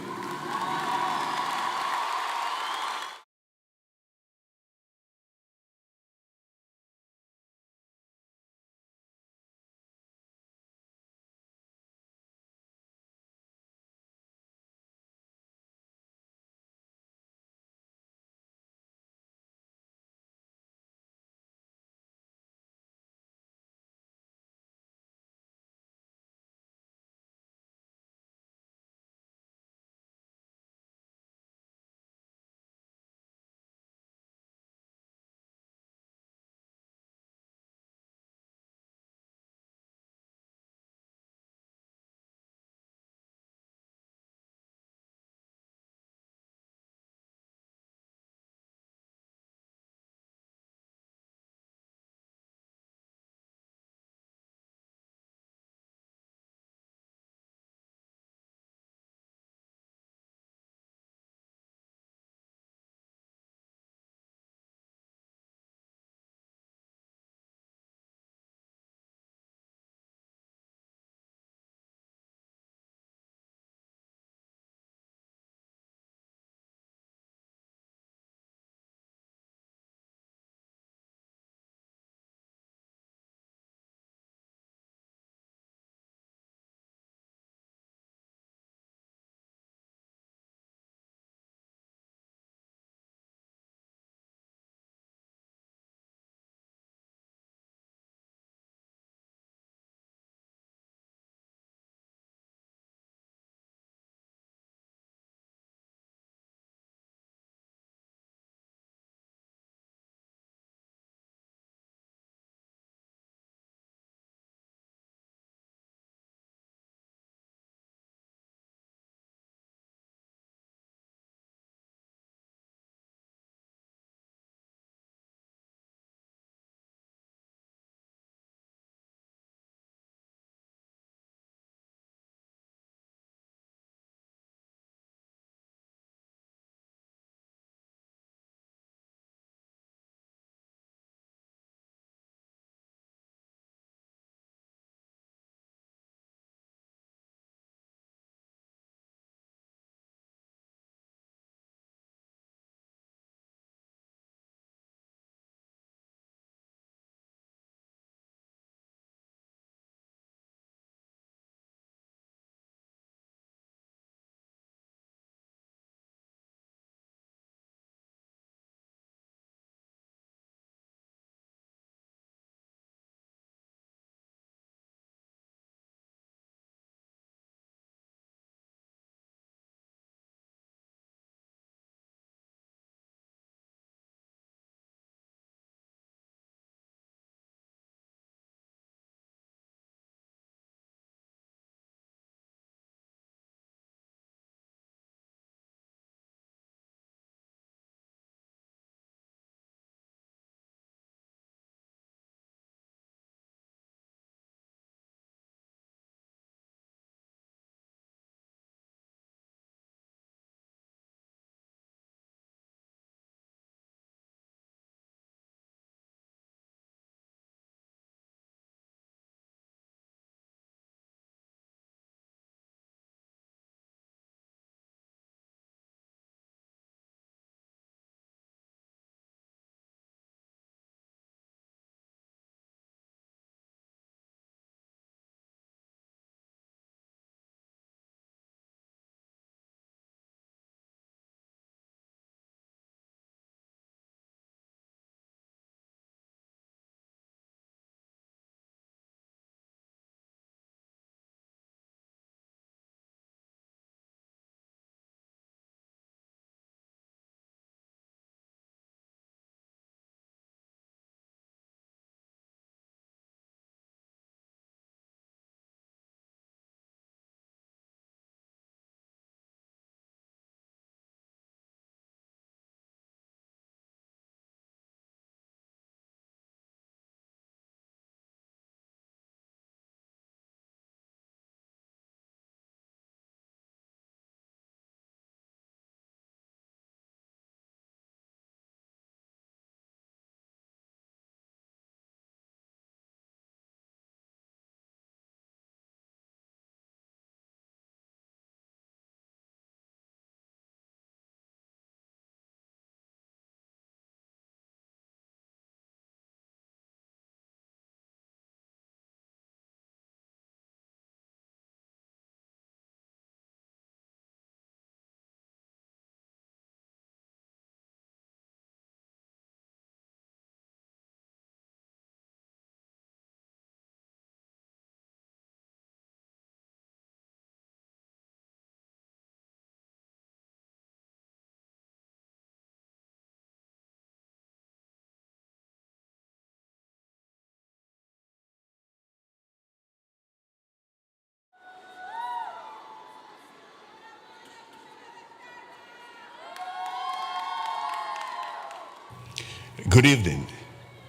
Good evening,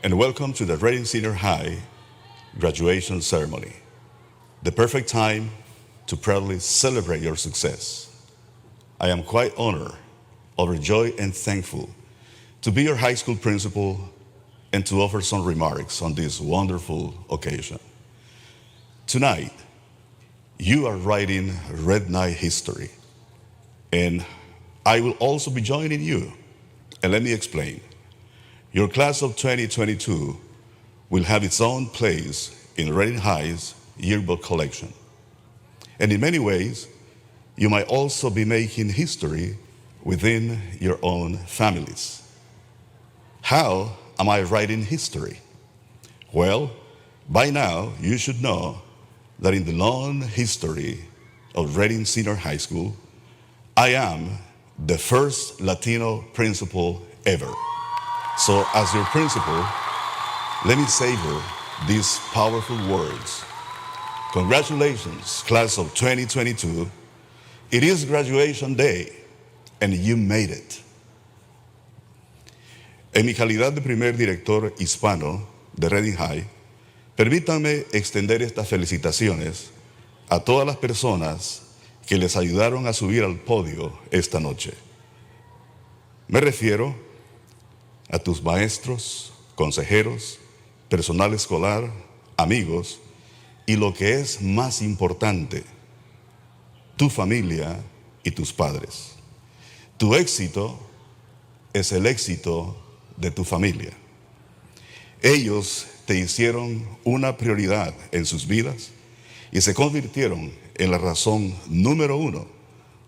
and welcome to the Reading Senior High graduation ceremony, the perfect time to proudly celebrate your success. I am quite honored, overjoyed, and thankful to be your high school principal and to offer some remarks on this wonderful occasion. Tonight, you are writing Red Knight history, and I will also be joining you. And let me explain. Your class of 2022 will have its own place in Reading High's yearbook collection. And in many ways, you might also be making history within your own families. How am I writing history? Well, by now, you should know that in the long history of Reading Senior High School, I am the first Latino principal ever. So as your principal, let me savor these powerful words. Congratulations, class of 2022. It is graduation day, and you made it. En mi calidad de primer director hispano de Reading High, permítanme extender estas felicitaciones a todas las personas que les ayudaron a subir al podio esta noche. Me refiero a tus maestros, consejeros, personal escolar, amigos y lo que es más importante, tu familia y tus padres. Tu éxito es el éxito de tu familia. Ellos te hicieron una prioridad en sus vidas y se convirtieron en la razón número uno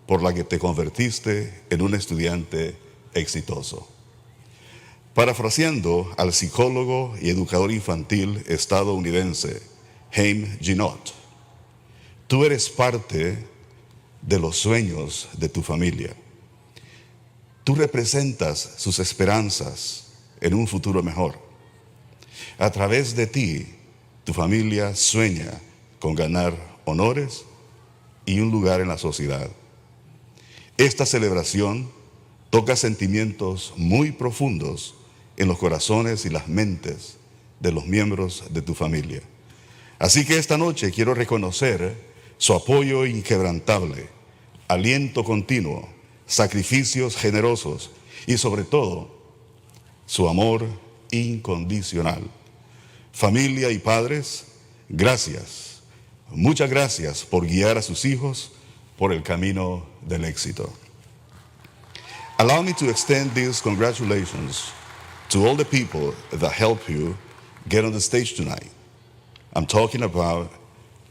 por la que te convertiste en un estudiante exitoso. Parafraseando al psicólogo y educador infantil estadounidense Haim Ginott, tú eres parte de los sueños de tu familia. Tú representas sus esperanzas en un futuro mejor. A través de ti, tu familia sueña con ganar honores y un lugar en la sociedad. Esta celebración toca sentimientos muy profundos en los corazones y las mentes de los miembros de tu familia. Así que esta noche quiero reconocer su apoyo inquebrantable, aliento continuo, sacrificios generosos y sobre todo su amor incondicional. Familia y padres, gracias. Muchas gracias por guiar a sus hijos por el camino del éxito. Allow me to extend these congratulations to all the people that helped you get on the stage tonight. I'm talking about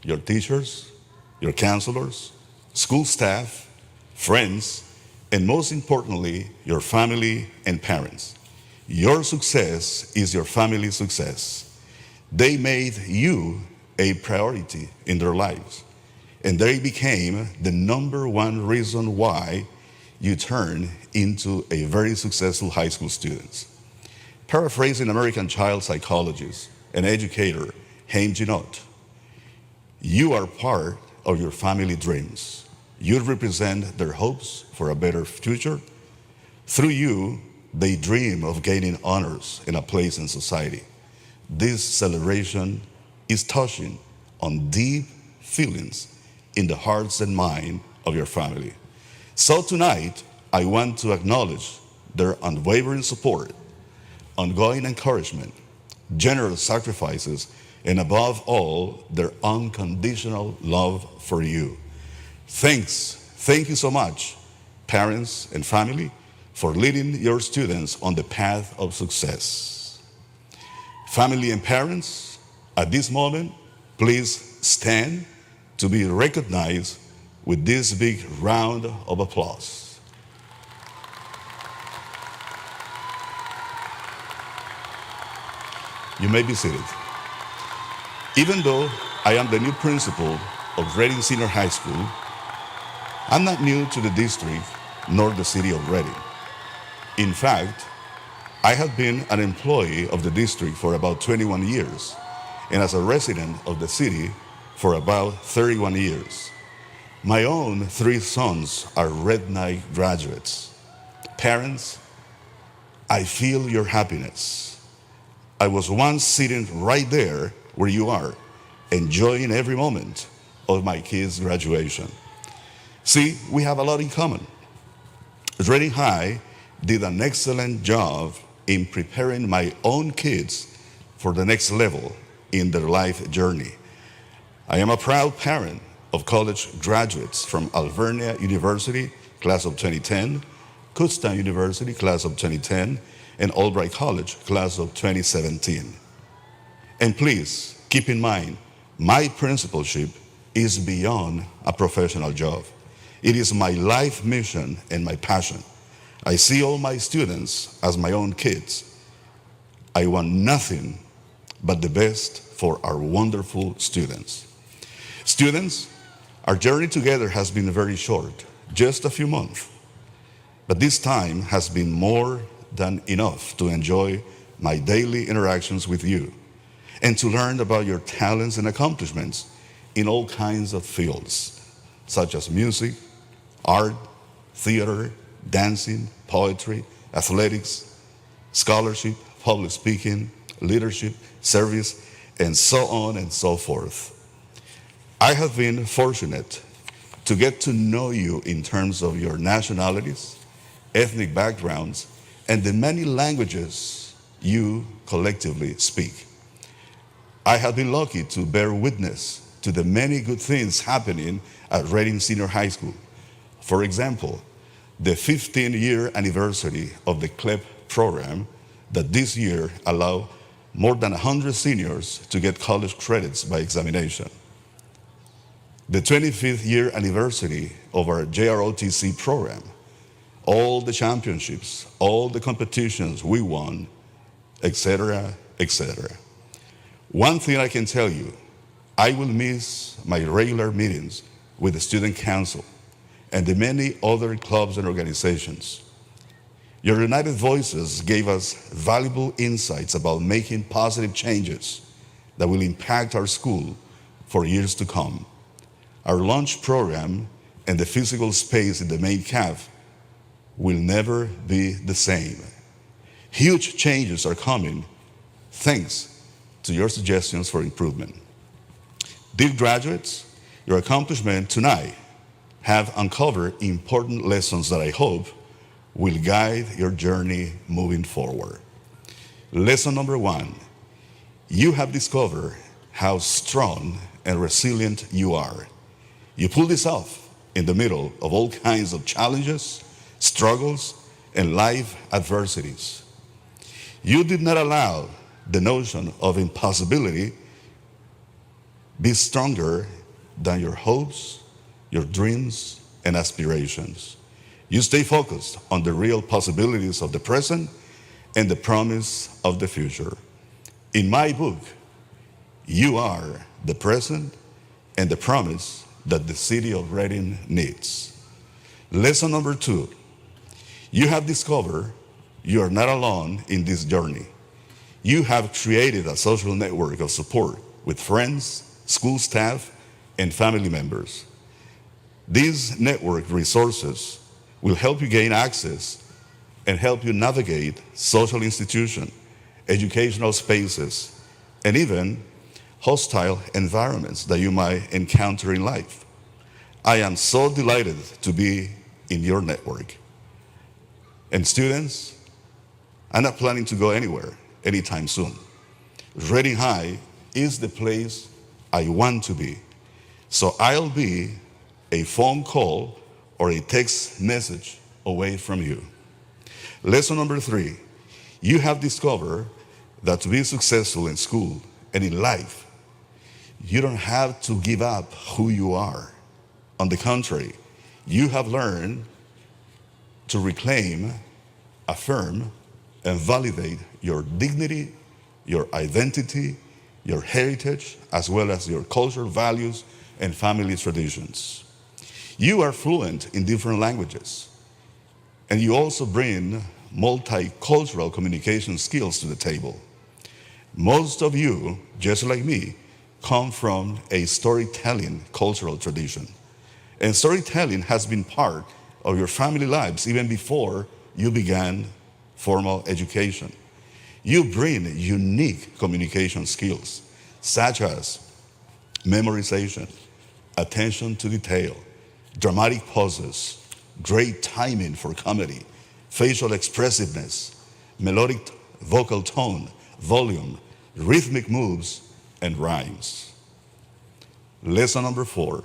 your teachers, your counselors, school staff, friends, and most importantly, your family and parents. Your success is your family's success. They made you a priority in their lives, and they became the number one reason why you turned into a very successful high school student. Paraphrasing American child psychologist and educator Haim Ginott, you are part of your family dreams. You represent their hopes for a better future. Through you, they dream of gaining honors and a place in society. This celebration is touching on deep feelings in the hearts and mind of your family. So tonight, I want to acknowledge their unwavering support, ongoing encouragement, generous sacrifices, and above all, their unconditional love for you. Thank you so much, parents and family, for leading your students on the path of success. Family and parents, at this moment, please stand to be recognized with this big round of applause. You may be seated. Even though I am the new principal of Reading Senior High School, I'm not new to the district nor the city of Reading. In fact, I have been an employee of the district for about 21 years, and as a resident of the city for about 31 years. My own 3 sons are Red Knight graduates. Parents, I feel your happiness. I was once sitting right there where you are, enjoying every moment of my kids' graduation. See, we have a lot in common. Reading High did an excellent job in preparing my own kids for the next level in their life journey. I am a proud parent of college graduates from Alvernia University, class of 2010, Kutztown University, class of 2010, and Albright College, class of 2017. And please keep in mind, my principalship is beyond a professional job. It is my life mission and my passion. I see all my students as my own kids. I want nothing but the best for our wonderful students. Students, our journey together has been very short, just a few months. But this time has been more than enough to enjoy my daily interactions with you and to learn about your talents and accomplishments in all kinds of fields, such as music, art, theater, dancing, poetry, athletics, scholarship, public speaking, leadership, service, and so on and so forth. I have been fortunate to get to know you in terms of your nationalities, ethnic backgrounds, and the many languages you collectively speak. I have been lucky to bear witness to the many good things happening at Reading Senior High School. For example, the 15-year anniversary of the CLEP program that this year allowed more than 100 seniors to get college credits by examination. The 25th year anniversary of our JROTC program, all the championships, all the competitions we won, etc., etc. One thing I can tell you, I will miss my regular meetings with the student council and the many other clubs and organizations. Your united voices gave us valuable insights about making positive changes that will impact our school for years to come. Our lunch program and the physical space in the main caf will never be the same. Huge changes are coming thanks to your suggestions for improvement. Dear graduates, your accomplishments tonight have uncovered important lessons that I hope will guide your journey moving forward. Lesson number 1, you have discovered how strong and resilient you are. You pulled this off in the middle of all kinds of challenges, struggles, and life adversities. You did not allow the notion of impossibility be stronger than your hopes, your dreams, and aspirations. You stay focused on the real possibilities of the present and the promise of the future. In my book, you are the present and the promise that the city of Reading needs. Lesson number 2, you have discovered you are not alone in this journey. You have created a social network of support with friends, school staff, and family members. These network resources will help you gain access and help you navigate social institutions, educational spaces, and even hostile environments that you might encounter in life. I am so delighted to be in your network. And students, I'm not planning to go anywhere anytime soon. Reading High is the place I want to be. So I'll be a phone call or a text message away from you. Lesson number 3, you have discovered that to be successful in school and in life, you don't have to give up who you are. On the contrary, you have learned to reclaim, affirm, and validate your dignity, your identity, your heritage, as well as your cultural values and family traditions. You are fluent in different languages, and you also bring multicultural communication skills to the table. Most of you, just like me, come from a storytelling cultural tradition. And storytelling has been part of your family lives even before you began formal education. You bring unique communication skills, such as memorization, attention to detail, dramatic pauses, great timing for comedy, facial expressiveness, melodic vocal tone, volume, rhythmic moves, and rhymes. Lesson number 4.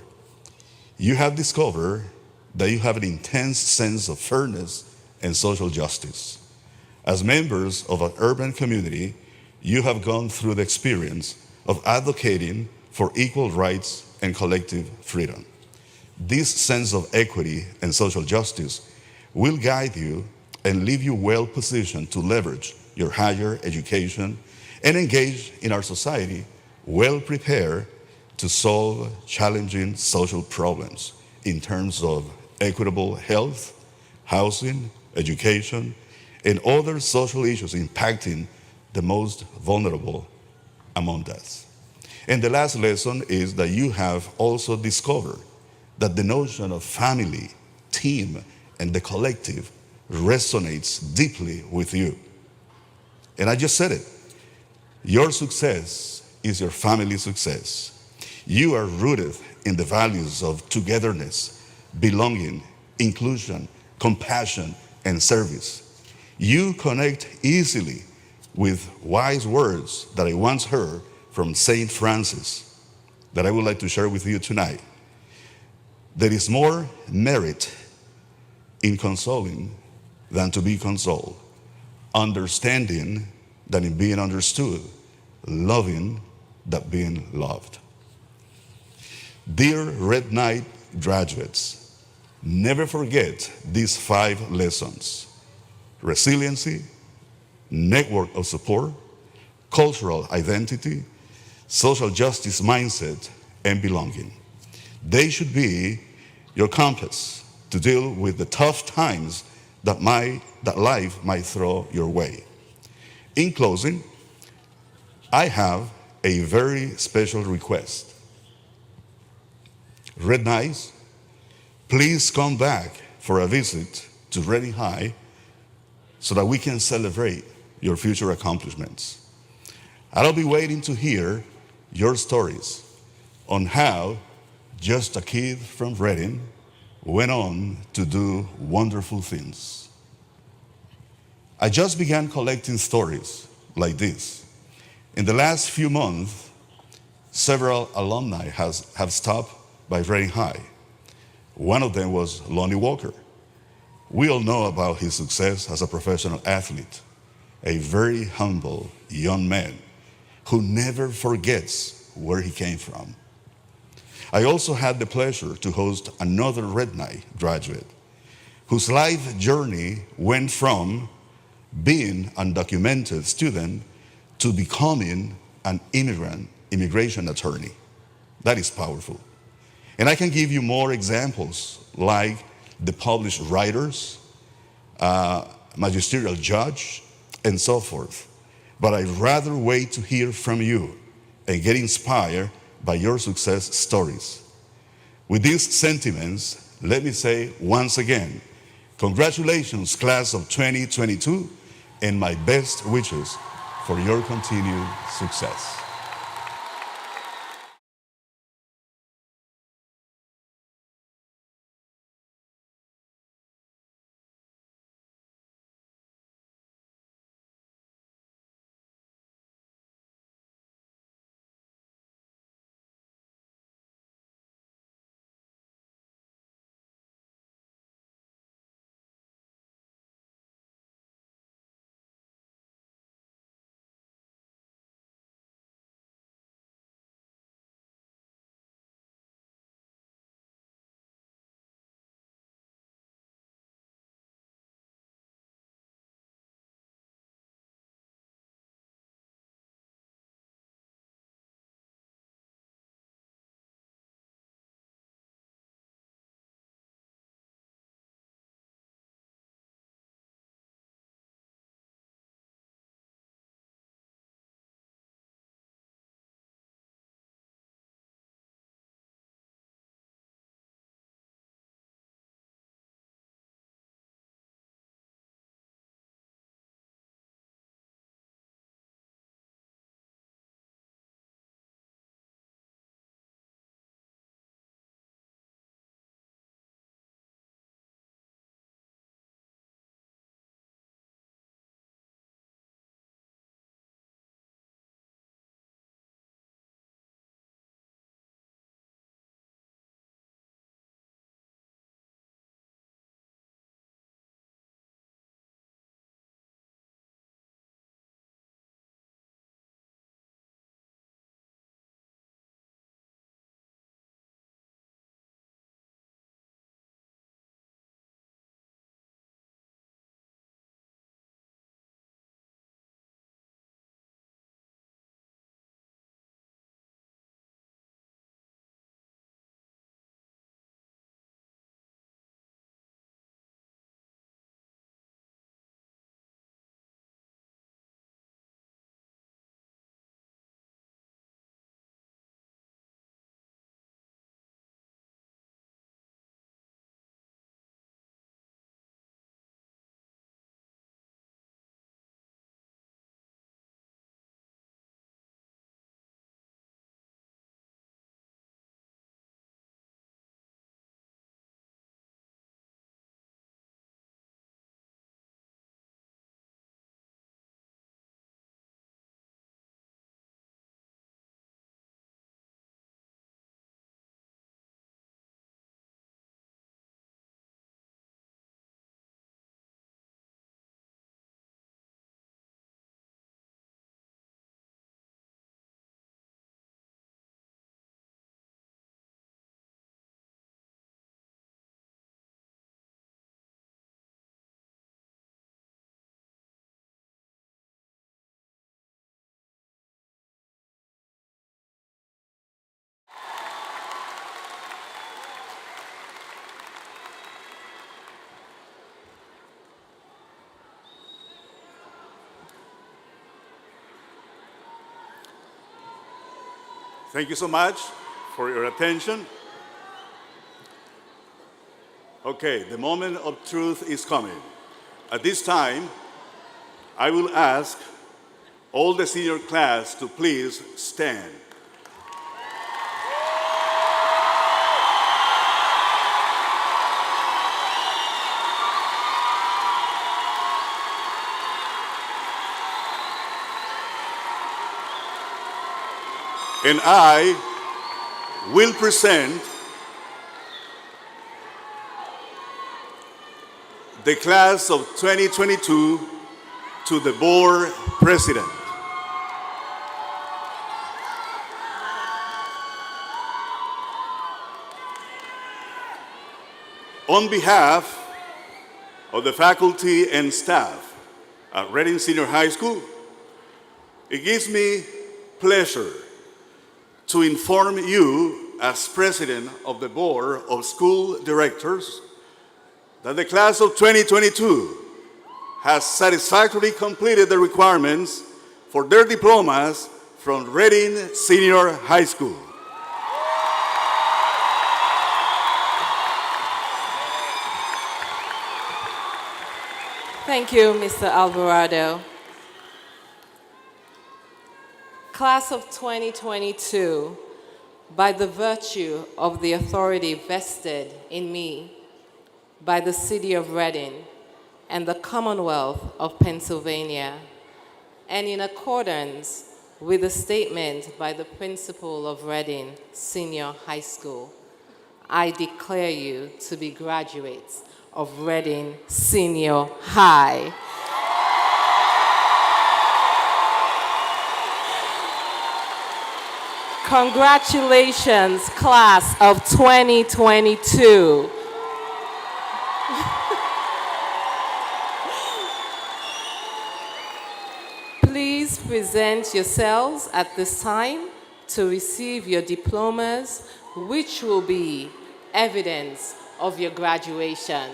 You have discovered that you have an intense sense of fairness and social justice. As members of an urban community, you have gone through the experience of advocating for equal rights and collective freedom. This sense of equity and social justice will guide you and leave you well positioned to leverage your higher education and engage in our society well prepared to solve challenging social problems in terms of equitable health, housing, education, and other social issues impacting the most vulnerable among us. And the last lesson is that you have also discovered that the notion of family, team, and the collective resonates deeply with you. And I just said it. Your success is your family's success. You are rooted in the values of togetherness, belonging, inclusion, compassion, and service. You connect easily with wise words that I once heard from Saint Francis that I would like to share with you tonight. There is more merit in consoling than to be consoled, understanding than in being understood, loving than being loved. Dear Red Knight graduates, never forget these 5 lessons: resiliency, network of support, cultural identity, social justice mindset, and belonging. They should be your compass to deal with the tough times that life might throw your way. In closing, I have a very special request. Red Knights, please come back for a visit to Reading High so that we can celebrate your future accomplishments. I'll be waiting to hear your stories on how just a kid from Reading went on to do wonderful things. I just began collecting stories like this. In the last few months, several alumni have stopped by Reading High. One of them was Lonnie Walker. We all know about his success as a professional athlete, a very humble young man who never forgets where he came from. I also had the pleasure to host another Red Knight graduate whose life journey went from being an undocumented student to becoming an immigration attorney. That is powerful. And I can give you more examples like the published writers, magisterial judge, and so forth. But I'd rather wait to hear from you and get inspired by your success stories. With these sentiments, let me say once again, congratulations, class of 2022, and my best wishes for your continued success. Thank you so much for your attention. Okay, the moment of truth is coming. At this time, I will ask all the senior class to please stand. And I will present the class of 2022 to the board president. On behalf of the faculty and staff at Reading Senior High School, it gives me pleasure to inform you as president of the board of school directors that the class of 2022 has satisfactorily completed the requirements for their diplomas from Reading Senior High School.
Thank you, Mr. Alvarado. Class of 2022, by the virtue of the authority vested in me by the City of Reading and the Commonwealth of Pennsylvania, and in accordance with a statement by the principal of Reading Senior High School, I declare you to be graduates of Reading Senior High. Congratulations, class of 2022. Please present yourselves at this time to receive your diplomas, which will be evidence of your graduation.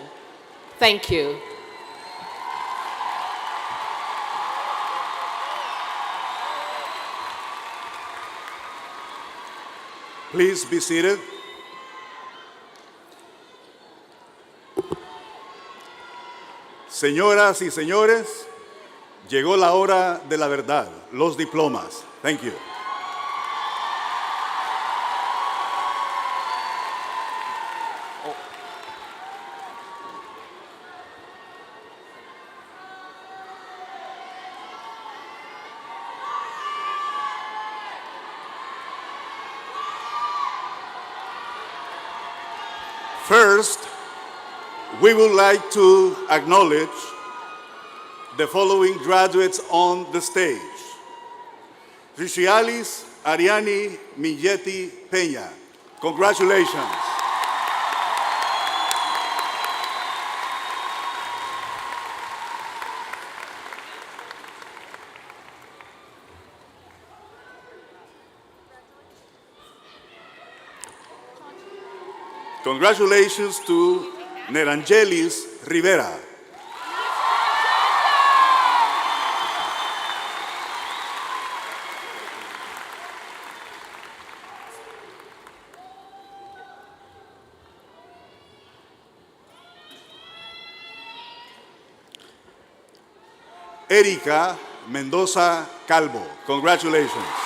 Thank you.
Please be seated. Señoras y señores, llegó la hora de la verdad, los diplomas. Thank you. First, we would like to acknowledge the following graduates on the stage. Ricialis Ariani Milletti Peña. Congratulations. Congratulations to Nerangelis Rivera. Erika Mendoza Calvo. Congratulations.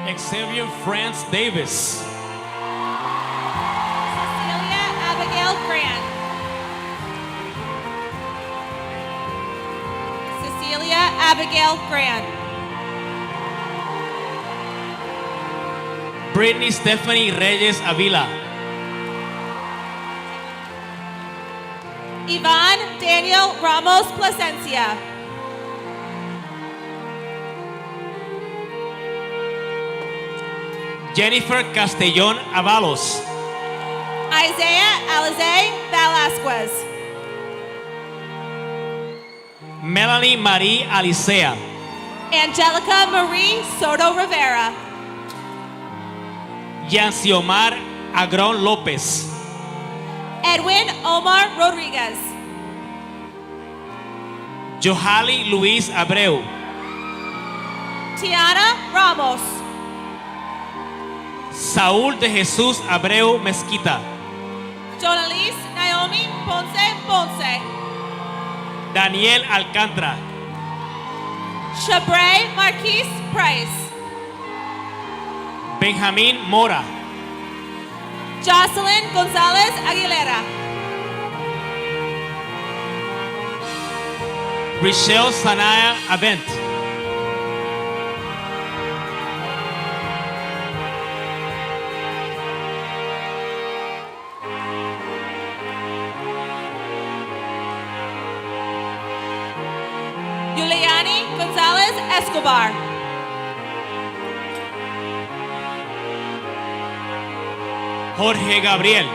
Xavier France Davis.
Cecilia Abigail Grant. Cecilia Abigail Grant.
Brittany Stephanie Reyes Avila.
Ivan Daniel Ramos Plasencia.
Jennifer Castellón Avalos.
Isaiah Alize Velasquez.
Melanie Marie Alicea.
Angelica Marie Soto Rivera.
Yanciomar Agrón López.
Edwin Omar Rodriguez.
Johali Luis Abreu.
Tiana Ramos.
Saúl de Jesús Abreu Mezquita.
Jonalis Naomi Ponce Ponce.
Daniel Alcántara.
Shabre Marquise Price.
Benjamín Mora.
Jocelyn Gonzalez Aguilera.
Richelle Sanaya Avent.
Yuliani Gonzalez Escobar.
Jorge Gabriel.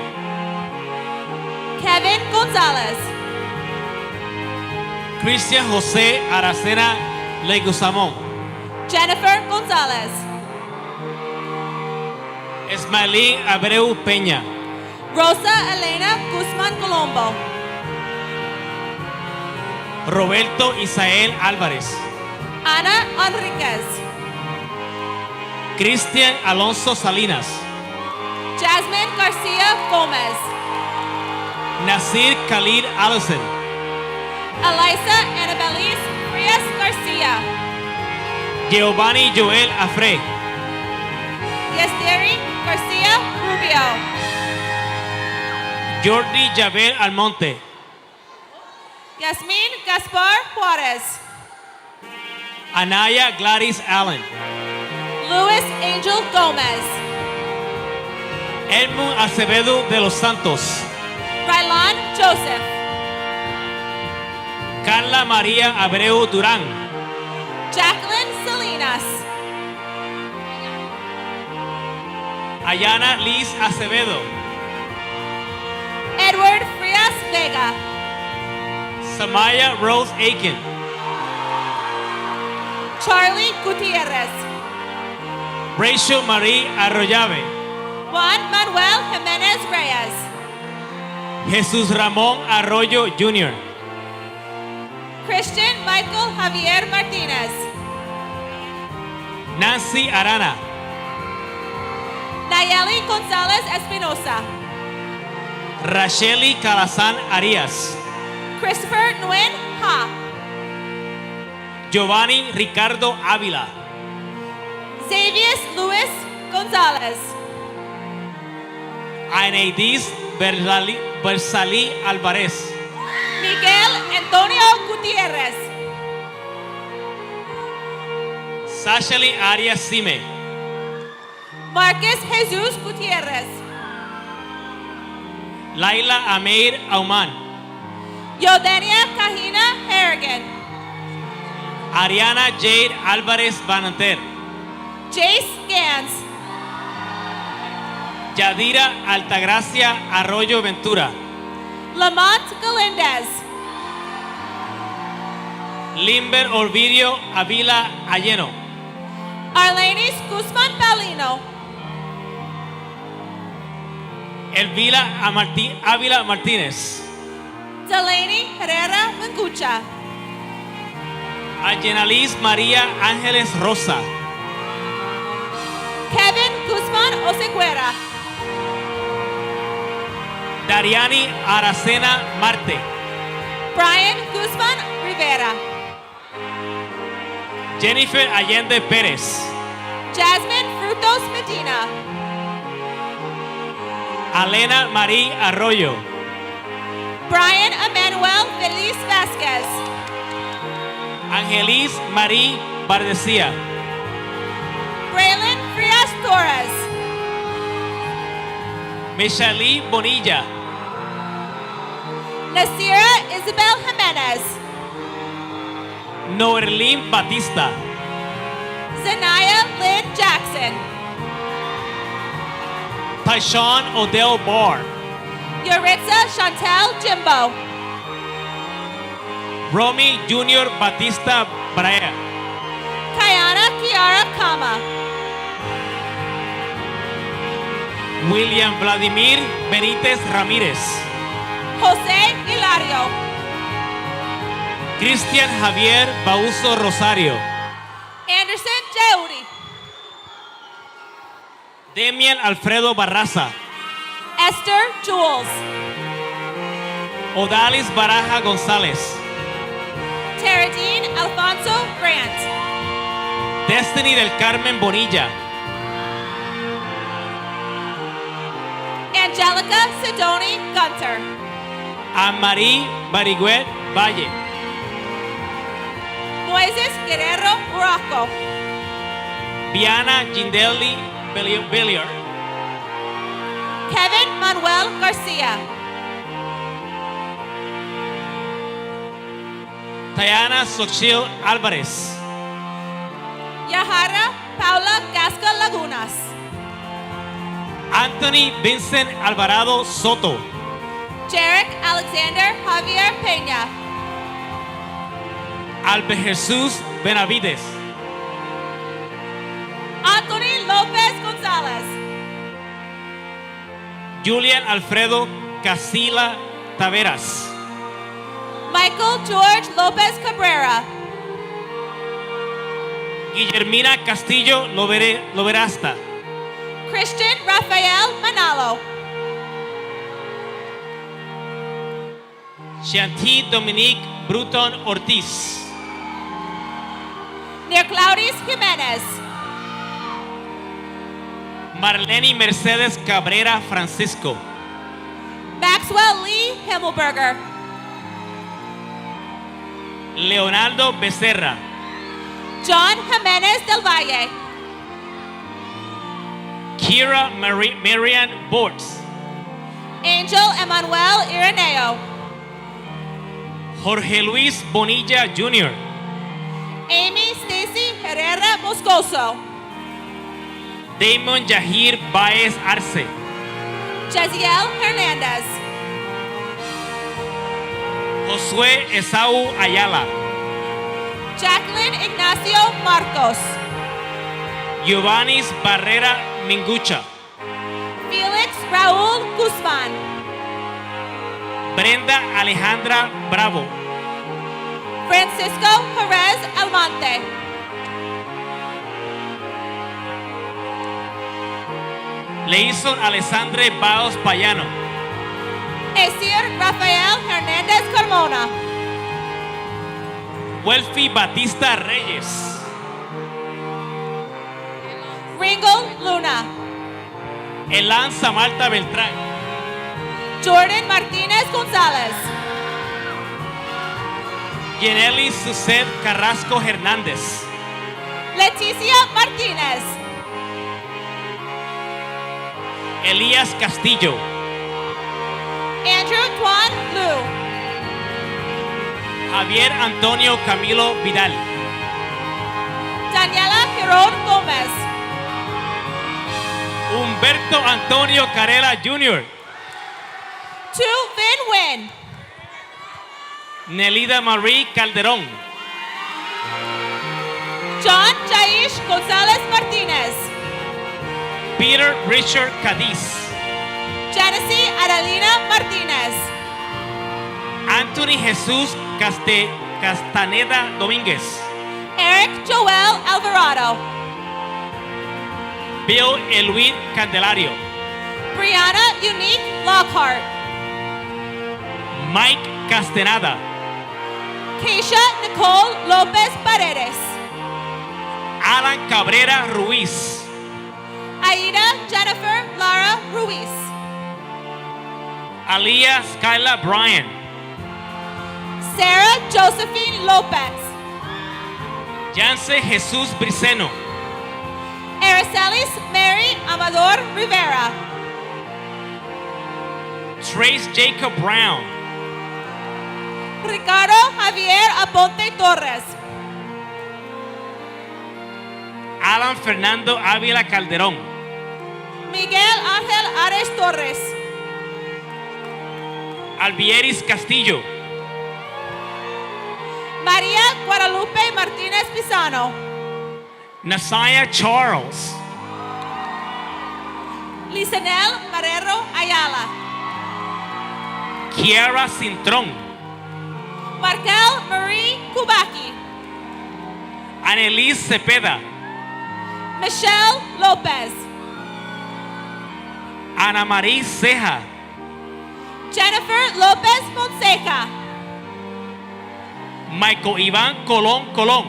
Kevin Gonzalez.
Cristian José Aracena Leguizamón.
Jennifer Gonzalez.
Esmailí Abreu Peña.
Rosa Elena Guzman Colombo.
Roberto Isael Álvarez.
Ana Enriquez.
Cristian Alonso Salinas.
Jasmine Garcia Gomez.
Nasir Khalid Allison.
Elisa Annabeliz Frias Garcia.
Giovanni Joel Afre.
Yesteri Garcia Rubio.
Jordi Javier Almonte.
Yasmin Gaspar Juarez.
Anaya Gladys Allen.
Luis Angel Gomez.
Edmund Acevedo de los Santos.
Rylan Joseph.
Carla María Abreu Durán.
Jacqueline Salinas.
Ayana Liz Acevedo.
Edward Frias Vega.
Samaya Rose Aiken.
Charlie Gutierrez.
Rachel Marie Arroyave.
Juan Manuel Jimenez Reyes.
Jesús Ramón Arroyo Jr.
Christian Michael Javier Martinez.
Nancy Arana.
Nayeli Gonzalez Espinosa.
Racheli Calazán Arias.
Christopher Nguyen Ha.
Giovanni Ricardo Ávila.
Xavier Luis Gonzalez.
Aneidis Bersalí Alvarez.
Miguel Antonio Gutierrez.
Sashali Arias Sime.
Marcus Jesus Gutierrez.
Laila Ameir Auman.
Yodenia Kahina Harrigan.
Ariana Jade Álvarez Bananter.
Jace Gans.
Yadira Altagracia Arroyo Ventura.
Lamont Galindez.
Limber Orvidio Avila Alleno.
Arlenis Guzman Balino.
Elvila Ávila Martínez.
Delaney Herrera Mangucha.
Ayenalis María Ángeles Rosa.
Kevin Guzman Oseguera.
Dariani Aracena Marte.
Brian Guzman Rivera.
Jennifer Allende Pérez.
Jasmine Ramos Medina.
Alena Marie Arroyo.
Brian Emmanuel Feliz Vasquez.
Angelis Marie Bardesía.
Braylon Frias Torres.
Michelle Bonilla.
Nasira Isabel Jimenez.
Noerlin Batista.
Zanaya Lynn Jackson.
Tyshawn Odell Barr.
Yoritza Chantel Jimbo.
Romy Junior Batista Brea.
Kayana Kiara Kama.
William Vladimir Benítez Ramírez.
Jose Hilario.
Cristian Javier Bauso Rosario.
Anderson Jaudi.
Demian Alfredo Barraza.
Esther Jules.
Odalis Baraja González.
Teradine Alfonso Grant.
Destiny del Carmen Bonilla.
Angelica Sidoni Gunter.
Anne-Marie Bariguet Valle.
Moises Guerrero Rocco.
Viana Gindelli Bellier.
Kevin Manuel Garcia.
Tayana Xochitl Álvarez.
Yahara Paula Gasca Lagunas.
Anthony Vincent Alvarado Soto.
Jarek Alexander Javier Peña.
Albe Jesús Benavides.
Anthony Lopez Gonzalez.
Julian Alfredo Casila Taveras.
Michael George Lopez Cabrera.
Guillermina Castillo Loverasta.
Christian Rafael Manalo.
Shanti Dominique Bruton Ortiz.
Neoclaudis Jimenez.
Marlene Mercedes Cabrera Francisco.
Maxwell Lee Himmelberger.
Leonardo Becerra.
John Jimenez del Valle.
Kira Marian Bortz.
Angel Emmanuel Ireneo.
Jorge Luis Bonilla Jr.
Amy Stacy Herrera Moscoso.
Damon Yahir Baez Arce.
Jaziel Hernandez.
Josué Esau Ayala.
Jacqueline Ignacio Marcos.
Giovannis Barrera Mingucha.
Felix Raúl Guzmán.
Brenda Alejandra Bravo.
Francisco Jerez Almonte.
Leison Alessandre Baos Payano.
Esir Rafael Hernández Carmona.
Welfi Batista Reyes.
Ringo Luna.
Elan Samalta Beltrán.
Jordan Martínez González.
Yeneli Suset Carrasco Hernández.
Leticia Martínez.
Elías Castillo.
Andrew Tuan Lu.
Javier Antonio Camilo Vidal.
Daniela Girón Gómez.
Humberto Antonio Carela Jr.
Tu Vin Win.
Nelida Marie Calderón.
John Jaish González Martínez.
Peter Richard Cadiz.
Genesee Adelina Martínez.
Anthony Jesús Castaneda Domínguez.
Eric Joel Alvarado.
Bill Elwin Candelario.
Brianna Unique Lockhart.
Mike Castaneda.
Keisha Nicole Lopez Paredes.
Alan Cabrera Ruiz.
Aida Jennifer Lara Ruiz.
Aliyah Skyla Bryan.
Sarah Josephine Lopez.
Yance Jesús Briceno.
Aracelis Mary Amador Rivera.
Trace Jacob Brown.
Ricardo Javier Aponte Torres.
Alan Fernando Ávila Calderón.
Miguel Ángel Ares Torres.
Albieris Castillo.
María Guadalupe Martínez Pisano.
Nasaya Charles.
Lisanel Marrero Ayala.
Kiara Cintrón.
Markel Marie Kubaki.
Annelise Cepeda.
Michelle Lopez.
Ana María Ceja.
Jennifer Lopez Fonseca.
Michael Iván Colón Colón.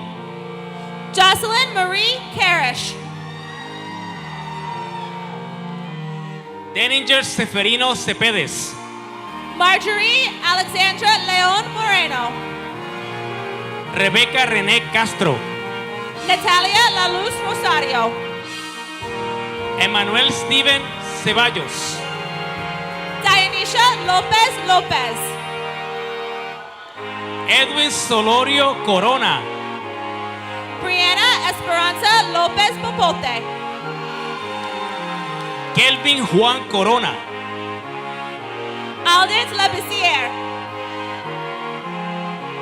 Jocelyn Marie Karish.
Denninger Seferino Cepedes.
Marjorie Alexandra León Moreno.
Rebeca René Castro.
Natalia La Luz Rosario.
Emanuel Steven Ceballos.
Dianisha Lopez Lopez.
Edwin Solorio Corona.
Brianna Esperanza Lopez Popote.
Kelvin Juan Corona.
Aldith Labisiere.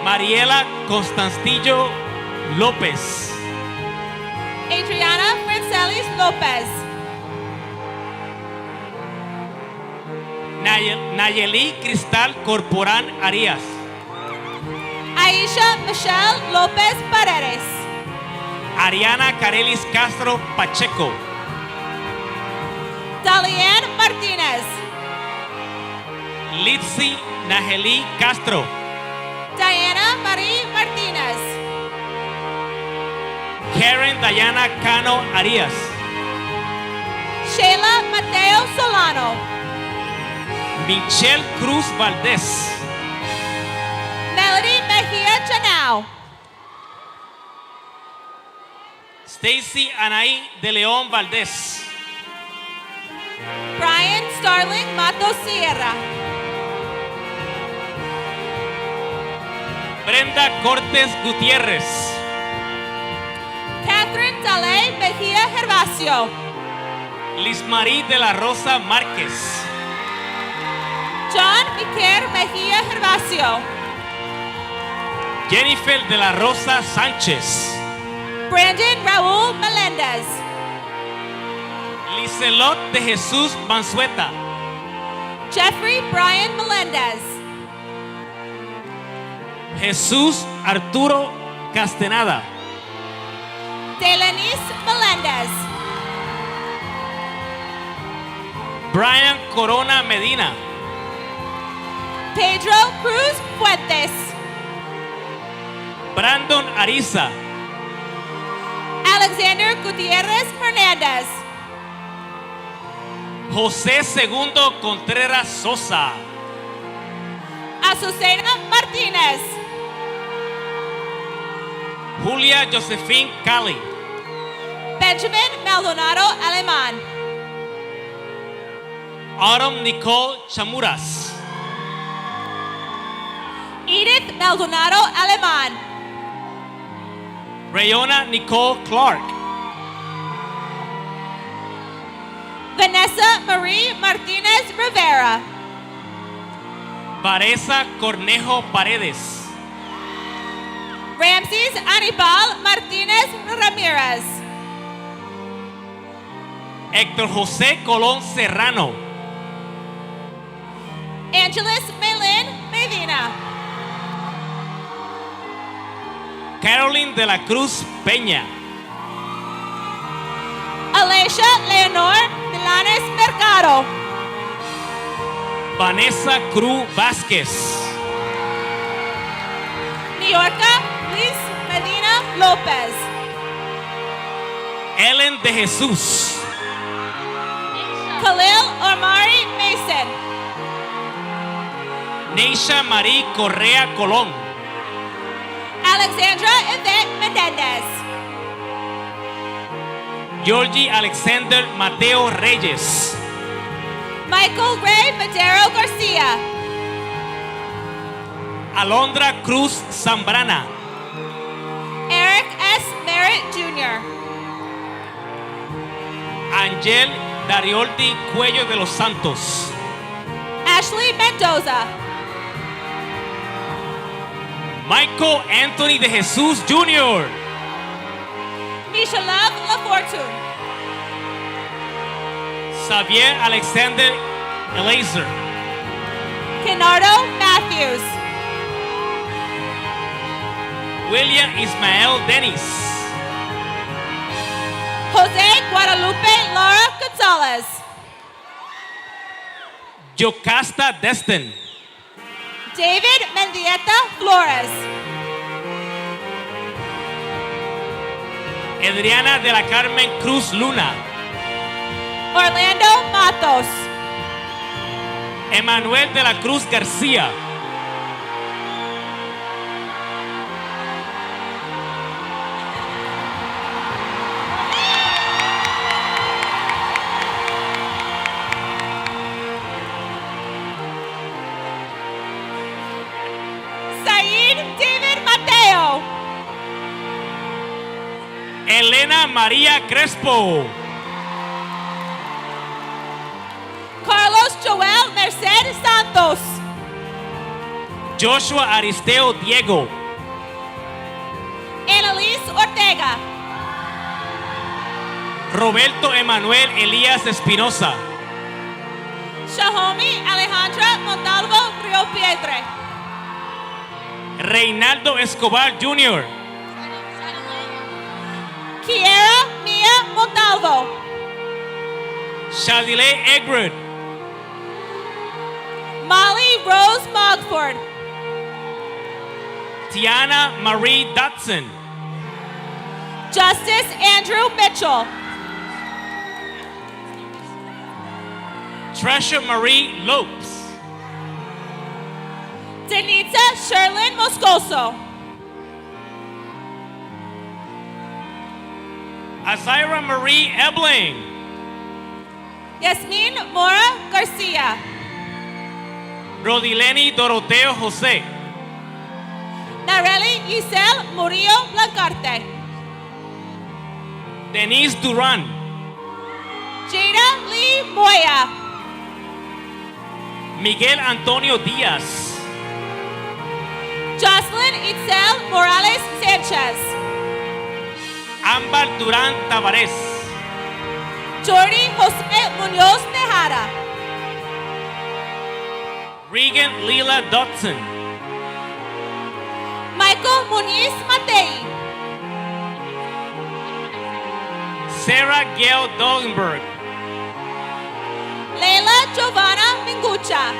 Mariela Constantillo López.
Adriana Francelis Lopez.
Nayeli Cristal Corporán Arias.
Aisha Michelle Lopez Paredes.
Ariana Carelis Castro Pacheco.
Dalian Martinez.
Litzy Nageli Castro.
Diana Marie Martinez.
Karen Diana Cano Arias.
Sheila Mateo Solano.
Michelle Cruz Valdés.
Melody Mejia Chanao.
Stacy Anaí de León Valdés.
Brian Starling Matos Sierra.
Brenda Cortés Gutiérrez.
Catherine Dale Mejia Gervasio.
Liz Marie de la Rosa Márquez.
John Miquel Mejia Gervasio.
Jennifer de la Rosa Sánchez.
Brandon Raúl Melendez.
Licelot de Jesús Mansueta.
Jeffrey Brian Melendez.
Jesús Arturo Castenada.
Delanice Melendez.
Brian Corona Medina.
Pedro Cruz Fuentes.
Brandon Ariza.
Alexander Gutierrez Hernandez.
José Segundo Contreras Sosa.
Azucena Martínez.
Julia Josephine Cali.
Benjamin Maldonado Alemán.
Autumn Nicole Chamuras.
Edith Maldonado Alemán.
Rayona Nicole Clark.
Vanessa Marie Martinez Rivera.
Vanessa Cornejo Paredes.
Ramses Anibal Martinez Ramirez.
Héctor José Colón Serrano.
Angeles Melin Medina.
Caroline de la Cruz Peña.
Alicia Leonor Milanes Mercado.
Vanessa Cruz Vázquez.
Niorca Luis Medina López.
Ellen de Jesús.
Khalil Omari Mason.
Neisha Marie Correa Colón.
Alexandra Yvette Menendez.
Georgie Alexander Mateo Reyes.
Michael Ray Madero Garcia.
Alondra Cruz Zambrana.
Eric S. Merritt Jr.
Angel Darioldi Cuello de los Santos.
Ashley Mendoza.
Michael Anthony de Jesús Jr.
Mishalav LaFortune.
Xavier Alexander Elazer.
Kenardo Matthews.
William Ismael Dennis.
Jose Guadalupe Laura Gonzalez.
Yocasta Destin.
David Mendieta Flores.
Adriana de la Carmen Cruz Luna.
Orlando Matos.
Emanuel de la Cruz García.
Said David Mateo.
Elena María Crespo.
Carlos Joel Merced Santos.
Joshua Aristeo Diego.
Annalise Ortega.
Roberto Emanuel Elías Espinosa.
Shahomi Alejandra Montalvo Rio Piedre.
Reinaldo Escobar Jr.
Kiera Mia Montalvo.
Shadile Egrid.
Molly Rose Mogford.
Tiana Marie Dotson.
Justice Andrew Mitchell.
Treasure Marie Lopes.
Denita Sherlyn Moscoso.
Azira Marie Ebling.
Yasmin Mora Garcia.
Rodileni Doroteo José.
Nareli Giselle Murillo Blancarte.
Denise Duran.
Jada Lee Moya.
Miguel Antonio Díaz.
Jocelyn Itzel Morales Sanchez.
Ámbar Durán Tavares.
Jordi José Muñoz Tejada.
Regan Lila Dotson.
Michael Muniz Matei.
Sarah Gail Dolgenberg.
Leila Giovanna Mingucha.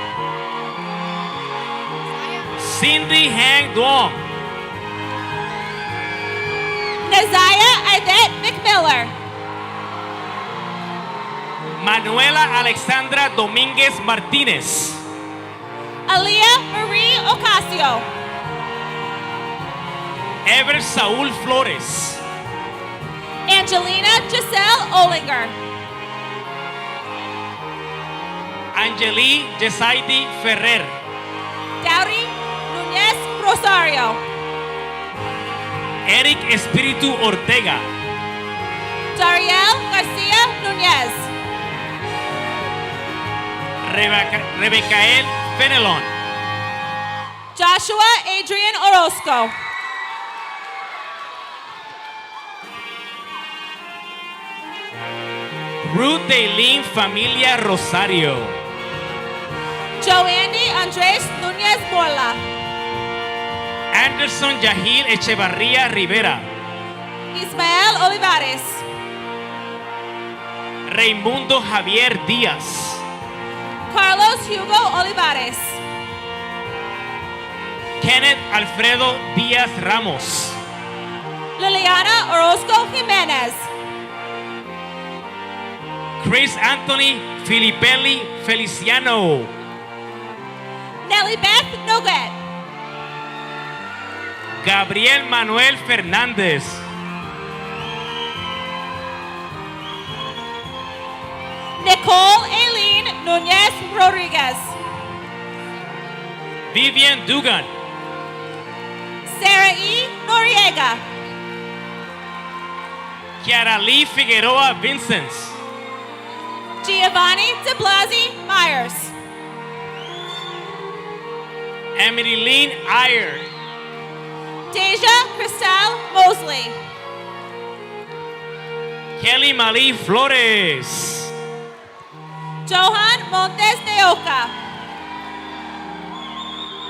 Cindy Hang Duong.
Nazaya Adet McMiller.
Manuela Alexandra Domínguez Martínez.
Aliyah Marie Ocasio.
Ever Saúl Flores.
Angelina Giselle Olinger.
Angeli Yesaidi Ferrer.
Dowdy Nunez Rosario.
Eric Espíritu Ortega.
Dariel Garcia Nunez.
Rebecael Fenelon.
Joshua Adrian Orozco.
Ruth Eileen Familia Rosario.
Joanny Andres Nunez Morla.
Anderson Yahil Echevarría Rivera.
Ismael Olivares.
Raimundo Javier Díaz.
Carlos Hugo Olivares.
Kenneth Alfredo Díaz Ramos.
Liliana Orozco Jimenez.
Chris Anthony Filippelli Feliciano.
Nelly Beth Noguet.
Gabriel Manuel Fernández.
Nicole Aileen Nunez Rodriguez.
Vivian Dugan.
Sarah E. Noriega.
Kiara Lee Figueroa Vincents.
Giovanni de Blasi Myers.
Emily Lynn Iyer.
Deja Cristal Mosley.
Kelly Malí Flores.
Johan Montes de Oca.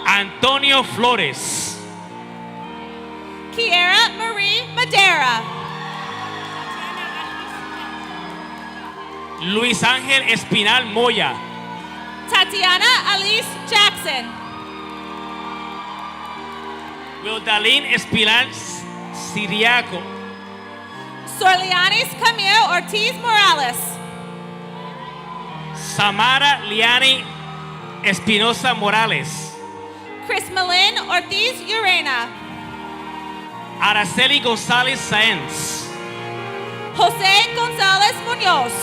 Antonio Flores.
Kiera Marie Madera.
Luis Ángel Espinal Moya.
Tatiana Alice Jackson.
Wildalín Espinal Siriaco.
Sorlianis Camille Ortiz Morales.
Samara Liani Espinosa Morales.
Chris Malin Ortiz Urena.
Araceli González Sáenz.
Jose Gonzalez Munoz.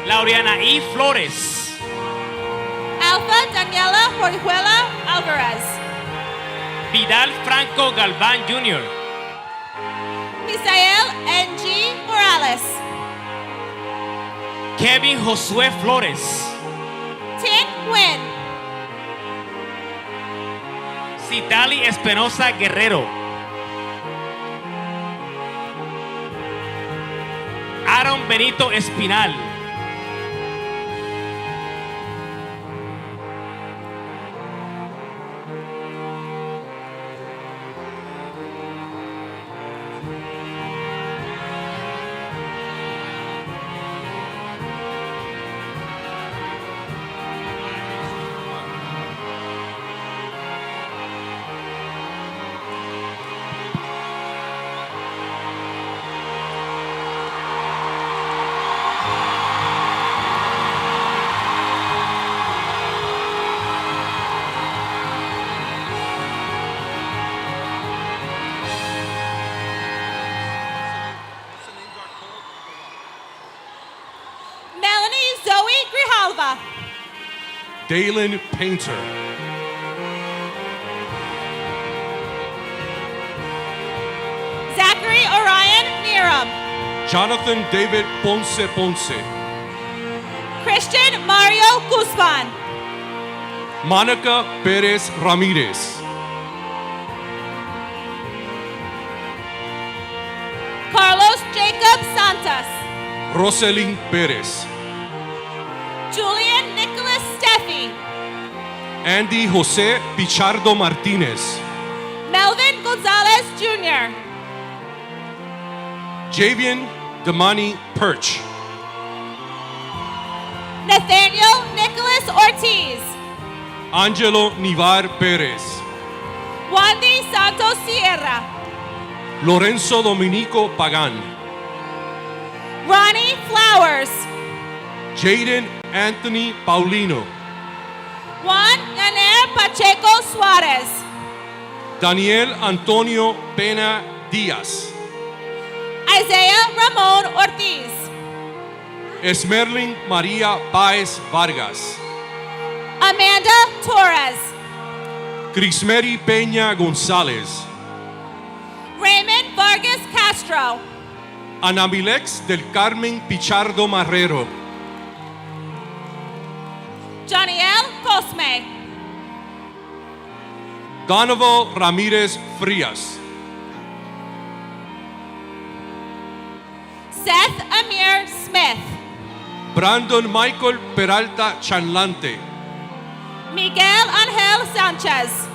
Laureana E. Flores.
Alpha Daniela Orihuela Alvarez.
Vidal Franco Galván Jr.
Misael N.G. Morales.
Kevin Josué Flores.
Tin Nguyen.
Citali Espinosa Guerrero. Aaron Benito Espinal.
Melanie Zoe Grijalva.
Dalen Painter.
Zachary Orion Neeram.
Jonathan David Ponce Ponce.
Christian Mario Guzman.
Monica Perez Ramirez.
Carlos Jacob Santos.
Roselyn Perez.
Julian Nicholas Steffi.
Andy Jose Pichardo Martinez.
Melvin Gonzalez Jr.
Javian Damani Perch.
Nathaniel Nicholas Ortiz.
Angelo Nivar Perez.
Wandy Santos Sierra.
Lorenzo Dominico Pagan.
Ronnie Flowers.
Jaden Anthony Paulino.
Juan Yaner Pacheco Suarez.
Daniel Antonio Pena Díaz.
Isaiah Ramon Ortiz.
Esmerlin María Páez Vargas.
Amanda Torres.
Crismeri Peña González.
Raymond Vargas Castro.
Anamilex del Carmen Pichardo Marrero.
Joniel Cosme.
Donovan Ramírez Frías.
Seth Amir Smith.
Brandon Michael Peralta Chanlante.
Miguel Angel Sanchez.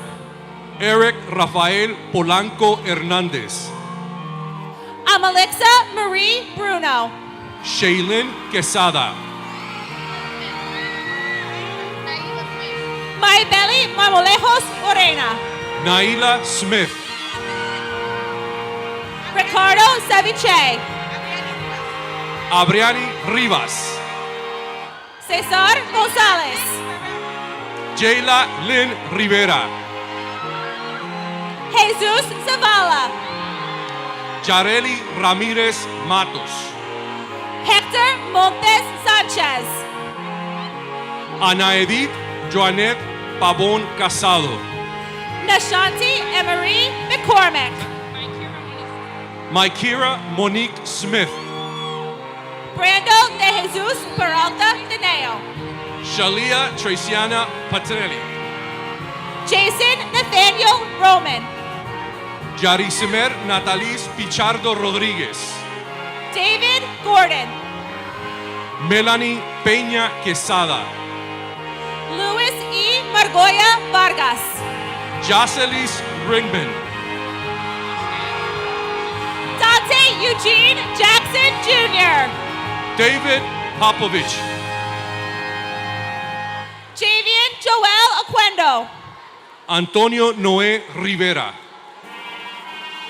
Eric Rafael Polanco Hernández.
Amalexa Marie Bruno.
Shaylin Quesada.
Maybelly Marmolejos Orena.
Naila Smith.
Ricardo Ceviche.
Abriani Rivas,
Cesar Gonzalez,
Jayla Lynn Rivera,
Jesus Zavala,
Yareli Ramírez Matos,
Hector Montes Sanchez,
Ana Edith Joanet Pavón Casado,
Nashanti Emery McCormick,
Maikira Monique Smith,
Brando de Jesus Peralta Dineo,
Shalia Traciana Patrelli,
Jason Nathaniel Roman,
Yarisimer Nataliz Pichardo Rodríguez,
David Gordon,
Melanie Peña Quesada,
Luis E. Margoya Vargas,
Jocelis Ringman,
Dante Eugene Jackson Jr.,
David Popovich,
Javian Joel Aquendo,
Antonio Noé Rivera,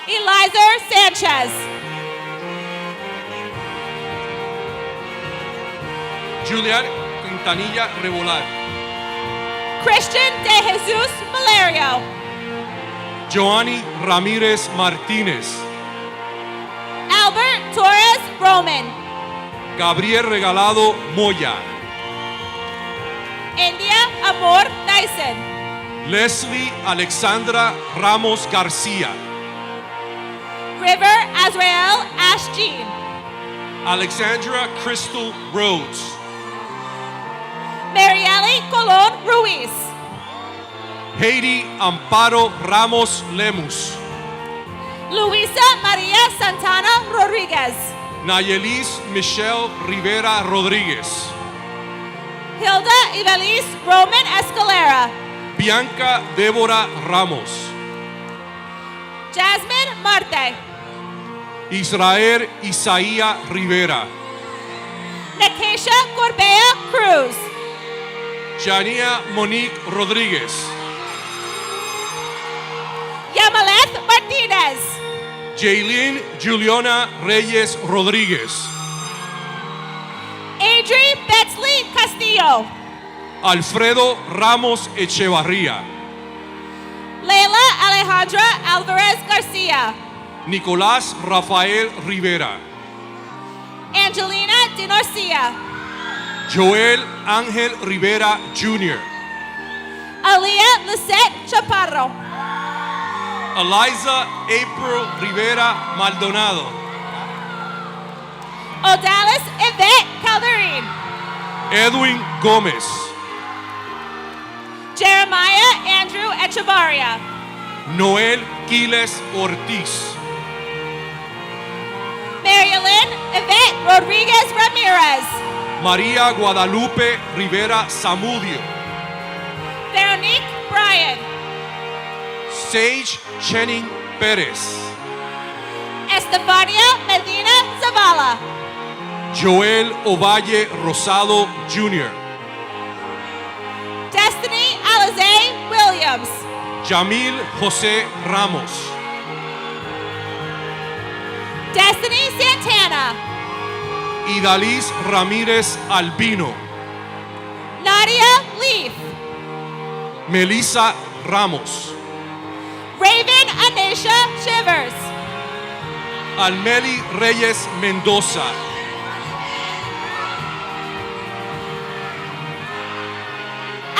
Eliza Sanchez,
Juliet Quintanilla Revolar,
Christian de Jesus Valerio,
Joanny Ramírez Martínez,
Albert Torres Roman,
Gabriel Regalado Moya,
India Amor Dyson,
Leslie Alexandra Ramos García,
River Azrael Ashjean,
Alexandra Crystal Rhodes,
Marieli Colon Ruiz,
Haiti Amparo Ramos Lemus,
Luisa Maria Santana Rodriguez,
Nayelis Michelle Rivera Rodríguez,
Hilda Ibelis Roman Escalera,
Bianca Débora Ramos,
Jasmine Marte,
Israel Isaía Rivera,
Nakesha Corbea Cruz,
Jania Monique Rodríguez,
Yamaleth Martinez,
Jaylin Juliana Reyes Rodríguez,
Adri Betsley Castillo,
Alfredo Ramos Echevarría,
Leila Alejandra Alvarez Garcia,
Nicolás Rafael Rivera,
Angelina Dinorcia,
Joel Ángel Rivera Jr.,
Alia Lisette Chaparro,
Eliza April Rivera Maldonado,
Odalis Yvette Calderin,
Edwin Gómez,
Jeremiah Andrew Echevarria,
Noel Quiles Ortiz,
Marilyn Yvette Rodriguez Ramirez,
María Guadalupe Rivera Zamudio,
Veronique Bryan,
Sage Channing Pérez,
Estefania Medina Zavala,
Joel Ovalle Rosado Jr.,
Destiny Alize Williams,
Jamil José Ramos,
Destiny Santana,
Idalis Ramírez Albino,
Nadia Leaf,
Melissa Ramos,
Raven Anisha Shivers,
Almeli Reyes Mendoza,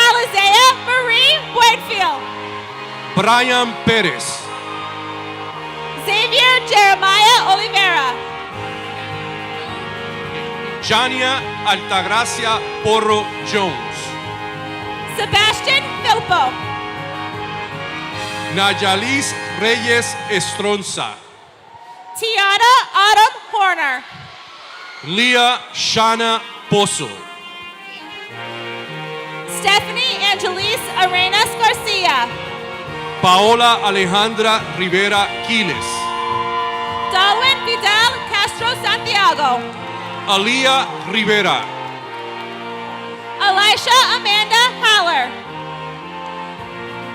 Alizea Marie Whitefield,
Brian Pérez,
Xavier Jeremiah Oliveira,
Jania Altagracia Porro Jones,
Sebastian Filpo,
Nayalis Reyes Estronza,
Tiana Autumn Horner,
Leah Shana Pozo,
Stephanie Angelise Arenas Garcia,
Paola Alejandra Rivera Quiles,
Darwin Vidal Castro Santiago,
Alía Rivera,
Elisha Amanda Haller,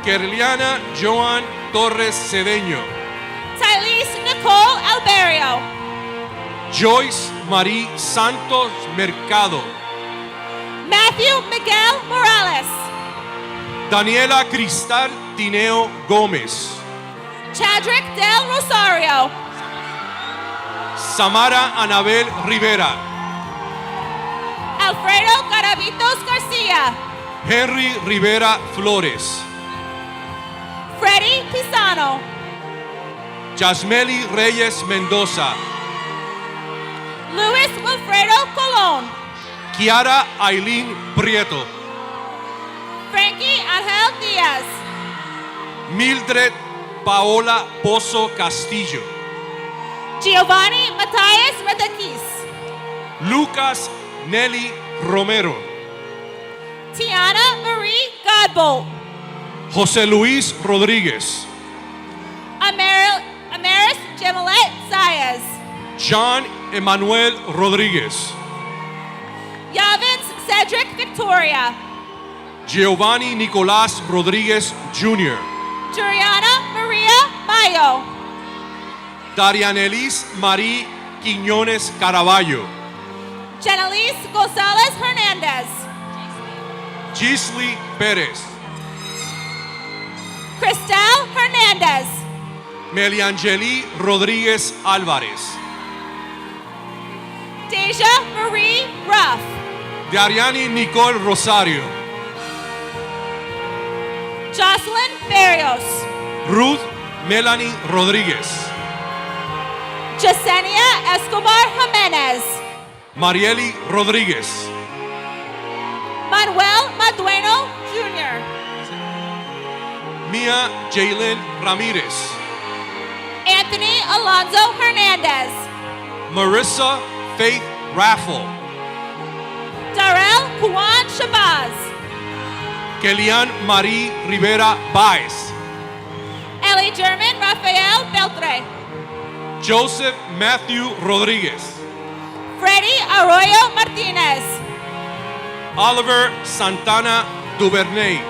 Kerliana Joan Torres Cedeño,
Tylese Nicole Alberio,
Joyce Marie Santos Mercado.
Matthew Miguel Morales.
Daniela Cristal Tineo Gómez.
Chadrick Del Rosario.
Samara Anabel Rivera.
Alfredo Carabitos Garcia.
Henry Rivera Flores.
Freddie Pisano.
Yasmeli Reyes Mendoza.
Luis Wilfredo Colon.
Kiara Aileen Prieto.
Frankie Angel Diaz.
Mildred Paola Pozo Castillo.
Giovanni Matias Redakis.
Lucas Nelly Romero.
Tiana Marie Godbolt.
José Luis Rodríguez.
Amaris Jamilet Zayas.
John Emanuel Rodríguez.
Yavins Cedric Victoria.
Giovanni Nicolás Rodríguez Jr.
Juliana Maria Mayo.
Darianelis Marie Quiñones Caraballo.
Janelise Gonzalez Hernandez.
Gisli Pérez.
Cristal Hernandez.
Meliangeli Rodríguez Álvarez.
Deja Marie Ruff.
Dariani Nicole Rosario.
Jocelyn Barrios.
Ruth Melanie Rodríguez.
Yesenia Escobar Jimenez.
Marieli Rodríguez.
Manuel Madueno Jr.
Mia Jalen Ramírez.
Anthony Alonso Hernandez.
Marissa Faith Raffle.
Darrell Juan Shabazz.
Kellyanne Marie Rivera Baez.
Ellie German Rafael Beltre.
Joseph Matthew Rodríguez.
Freddie Arroyo Martinez.
Oliver Santana Duvernay.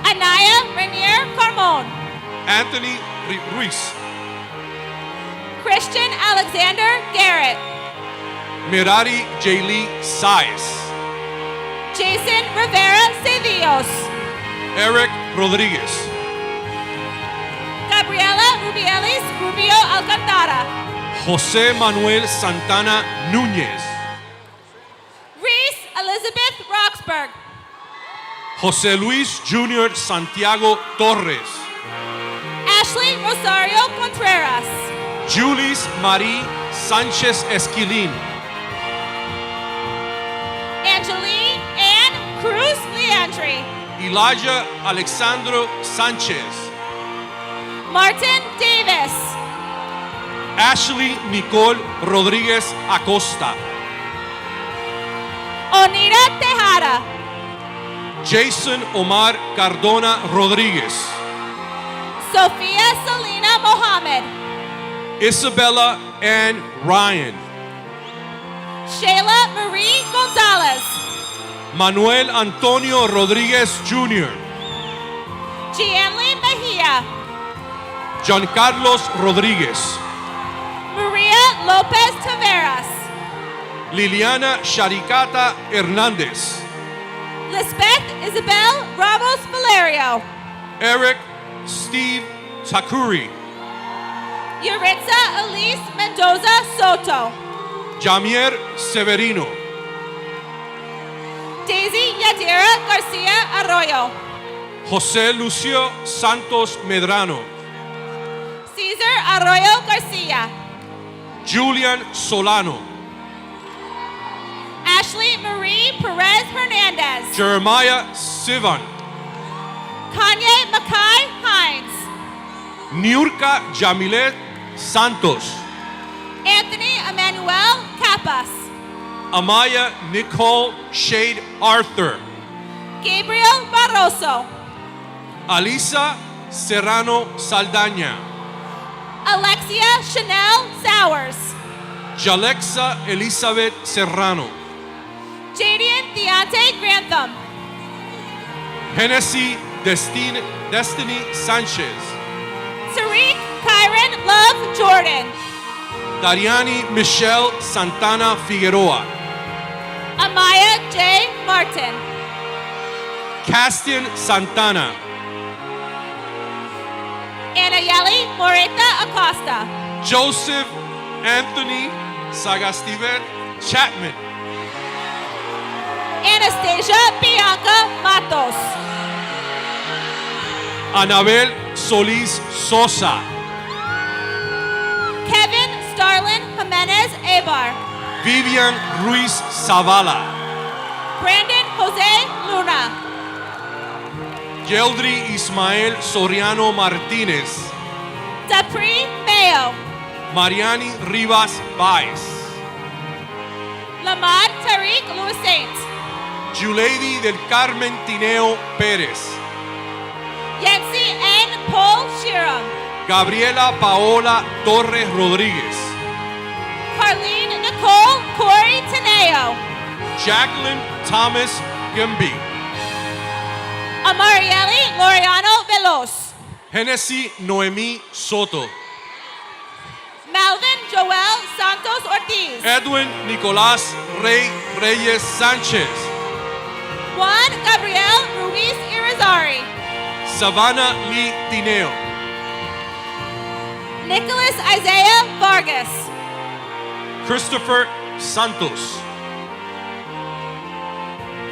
Anaya Renier Carmon.
Anthony Ruiz.
Christian Alexander Garrett.
Mirari Jaylee Saez.
Jason Rivera Cedillos.
Eric Rodríguez.
Gabriela Rubielis Rubio Alcantara.
José Manuel Santana Núñez.
Reese Elizabeth Roxburgh.
José Luis Jr. Santiago Torres.
Ashley Rosario Contreras.
Julis Marie Sánchez Esquilín.
Angeline Ann Cruz Leandri.
Elijah Alexandro Sánchez.
Martin Davis.
Ashley Nicole Rodríguez Acosta.
Onira Tejada.
Jason Omar Cardona Rodríguez.
Sofia Selena Mohammed.
Isabella Ann Ryan.
Shayla Marie Gonzalez.
Manuel Antonio Rodríguez Jr.
Gianli Mejia.
Giancarlos Rodríguez.
Maria Lopez Taveras.
Liliana Sharikata Hernández.
Lisbeth Isabel Ramos Valerio.
Eric Steve Takuri.
Yuritza Elise Mendoza Soto.
Jamier Severino.
Daisy Yadira Garcia Arroyo.
José Lucio Santos Medrano.
Cesar Arroyo Garcia.
Julian Solano.
Ashley Marie Perez Hernandez.
Jeremiah Sivan.
Kanye Mackay Hines.
Niurka Jamilet Santos.
Anthony Emmanuel Capas.
Amaya Nicole Shade Arthur.
Gabriel Barroso.
Alisa Serrano Saldaña.
Alexia Chanel Sowers.
Jalexa Elizabeth Serrano.
Jadian Deontay Grantham.
Hennessy Destiny Sanchez.
Tariq Kyron Love Jordan.
Dariani Michelle Santana Figueroa.
Amaya J. Martin.
Castian Santana.
Anayeli Moreta Acosta.
Joseph Anthony Sagastivet Chapman.
Anastasia Bianca Matos.
Anabel Solis Sosa.
Kevin Starlin Jimenez Abar.
Vivian Ruiz Zavala.
Brandon Jose Luna.
Yeldri Ismael Soriano Martinez.
Dapri Mayo.
Mariani Rivas Baez.
Lamad Tariq Louis Saint.
Juleidi del Carmen Tineo Pérez.
Yancy N. Paul Shiram.
Gabriela Paola Torres Rodríguez.
Carlene Nicole Corey Teneo.
Jacqueline Thomas Gimby.
Amarieli Loriano Veloz.
Hennessy Noemí Soto.
Malvin Joel Santos Ortiz.
Edwin Nicolás Rey Reyes Sánchez.
Juan Gabriel Ruiz Irizarry.
Savannah Lee Tineo.
Nicholas Isaiah Vargas.
Christopher Santos.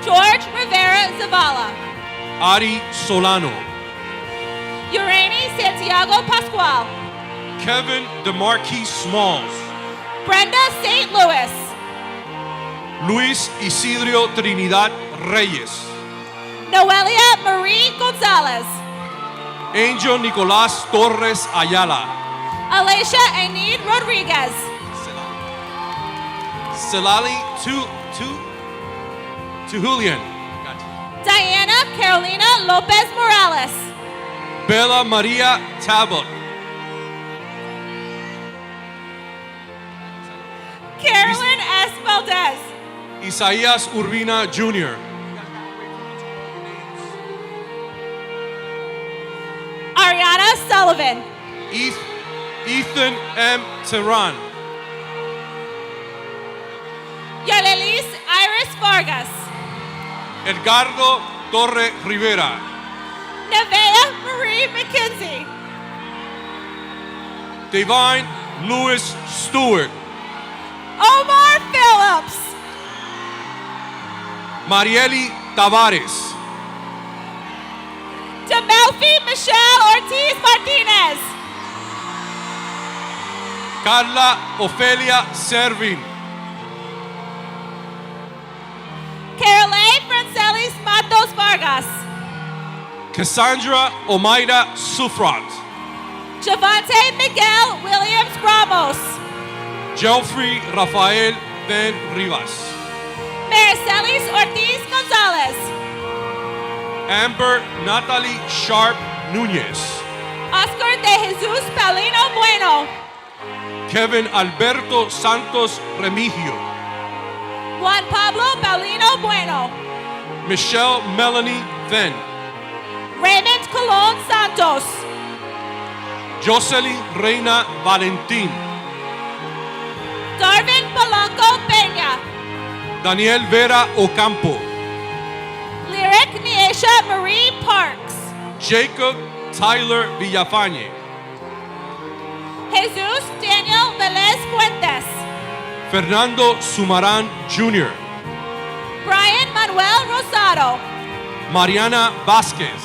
George Rivera Zavala.
Ari Solano.
Urani Santiago Pascual.
Kevin DeMarquis Smalls.
Brenda St. Louis.
Luis Isidro Trinidad Reyes.
Noelia Marie Gonzalez.
Angel Nicolás Torres Ayala.
Alicia Enid Rodriguez.
Celali to Julian.
Diana Carolina Lopez Morales.
Bella Maria Talbot.
Carolyn S. Valdez.
Isaías Urbina Jr.
Ariana Sullivan.
Ethan M. Terran.
Yalelis Iris Vargas.
Edgardo Torre Rivera.
Nevea Marie McKenzie.
Divine Lewis Stewart.
Omar Phillips.
Marieli Tavares.
Demelfi Michelle Ortiz Martinez.
Carla Ofelia Servin.
Caroline Francelis Matos Vargas.
Cassandra Omaida Sufrat.
Javante Miguel Williams Ramos.
Geoffrey Rafael Ben Rivas.
Maricelis Ortiz Gonzalez.
Amber Natalie Sharp Núñez.
Oscar de Jesus Paulino Bueno.
Kevin Alberto Santos Remigio.
Juan Pablo Paulino Bueno.
Michelle Melanie Venn.
Raymond Colon Santos.
Jocelyn Reina Valentín.
Darvin Polanco Peña.
Daniel Vera Ocampo.
Lyric Niesha Marie Parks.
Jacob Tyler Villafañe.
Jesus Daniel Velez Fuentes.
Fernando Sumarán Jr.
Brian Manuel Rosado.
Mariana Vázquez.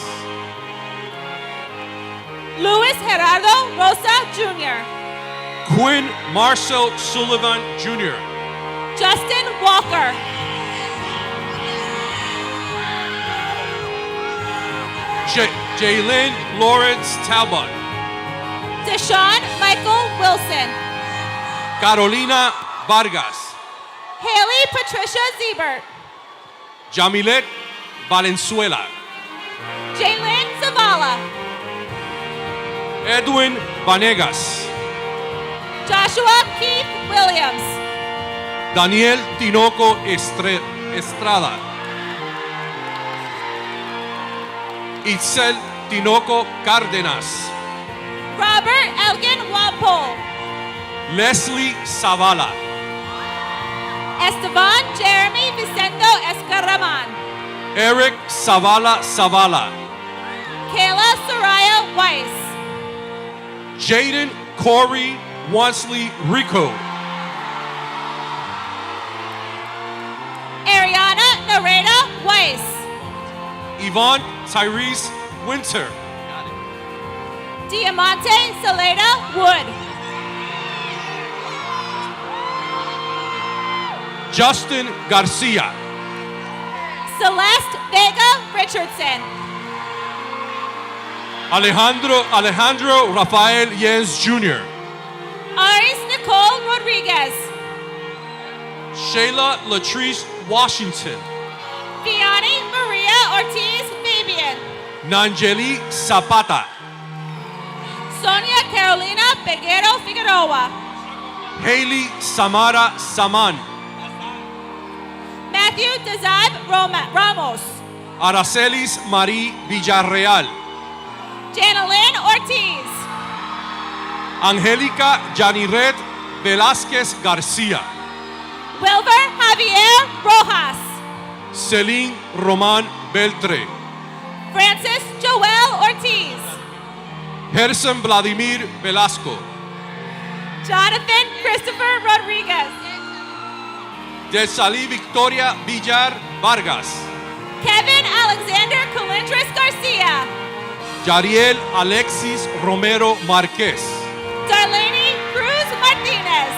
Luis Gerardo Rosa Jr.
Quinn Marcel Sullivan Jr.
Justin Walker.
Jalen Lawrence Talbot.
Deshaun Michael Wilson.
Carolina Vargas.
Haley Patricia Ziebert.
Jamilet Valenzuela.
Jalen Zavala.
Edwin Vanegas.
Joshua Keith Williams.
Daniel Tinoco Estrada. Itzel Tinoco Cárdenas.
Robert Elgin Wampole.
Leslie Zavala.
Esteban Jeremy Vicento Escaraman.
Eric Zavala Zavala.
Kayla Soraya Weiss.
Jaden Corey Wansley Rico.
Ariana Nareda Weiss.
Yvonne Tyrese Winter.
Diamante Saleda Wood.
Justin Garcia.
Celeste Vega Richardson.
Alejandro Rafael Jens Jr.
Aris Nicole Rodriguez.
Shayla Latrice Washington.
Vianney Maria Ortiz Fabian.
Nanjeli Zapata.
Sonia Carolina Peguero Figueroa.
Haley Samara Saman.
Matthew Dezib Ramos.
Aracelis Marie Villarreal.
Janelyn Ortiz.
Angélica Janiret Velázquez García.
Wilber Javier Rojas.
Celine Román Beltre.
Francis Joel Ortiz.
Gerson Vladimir Velasco.
Jonathan Christopher Rodriguez.
Desalí Victoria Villar Vargas.
Kevin Alexander Colindres Garcia.
Yariel Alexis Romero Márquez.
Darlene Cruz Martinez.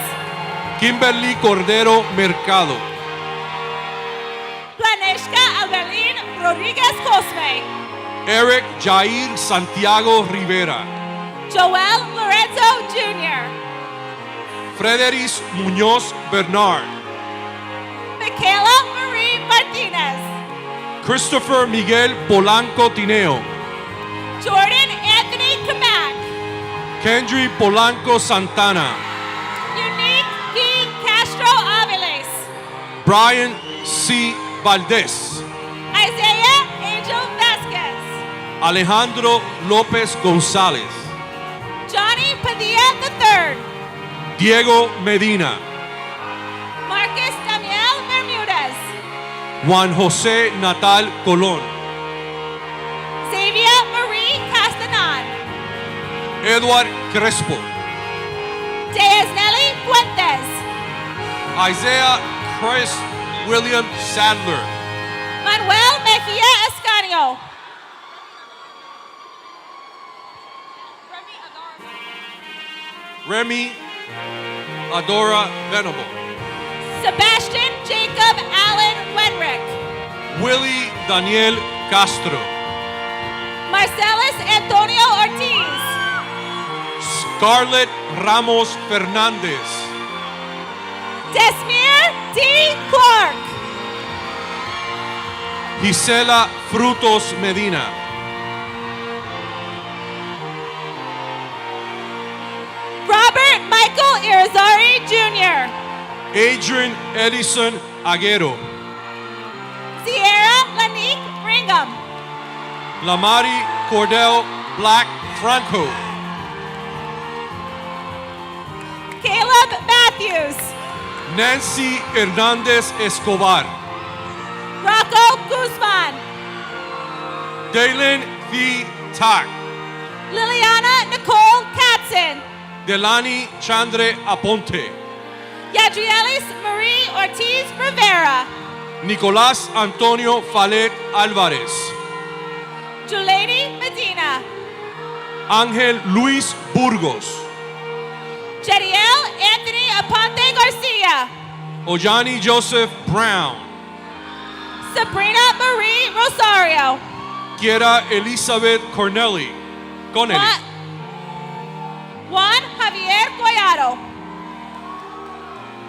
Kimberly Cordero Mercado.
Planeshka Albelín Rodríguez Cosme.
Eric Jair Santiago Rivera.
Joel Lorenzo Jr.
Frederis Muñoz Bernard.
Michaela Marie Martinez.
Christopher Miguel Polanco Tineo.
Jordan Anthony Kamak.
Kendry Polanco Santana.
Unique D. Castro Aviles.
Brian C. Valdez.
Isaiah Angel Vasquez.
Alejandro López González.
Johnny Padilla III.
Diego Medina.
Marcus Daniel Bermudez.
Juan José Natal Colón.
Xavier Marie Castanon.
Edward Crespo.
Deasnelli Fuentes.
Isaiah Chris William Sadler.
Manuel Mejia Escanio.
Remy Adora Venable.
Sebastian Jacob Allen Wenrick.
Willie Daniel Castro.
Marcellus Antonio Ortiz.
Scarlett Ramos Fernandez.
Desmir D. Clark.
Gisela Frutos Medina.
Robert Michael Irizarry Jr.
Adrian Edison Aguero.
Sierra Lanique Brigham.
Lamari Cordell Black Franco.
Caleb Matthews.
Nancy Hernandez Escobar.
Rocco Guzman.
Dalen V. Tak.
Liliana Nicole Katzen.
Delani Chandre Aponte.
Yadrielis Marie Ortiz Rivera.
Nicolás Antonio Falet Álvarez.
Julady Medina.
Ángel Luis Burgos.
Jediel Anthony Aponte Garcia.
Ojani Joseph Brown.
Sabrina Marie Rosario.
Kiera Elizabeth Cornelli.
Juan Javier Guayado.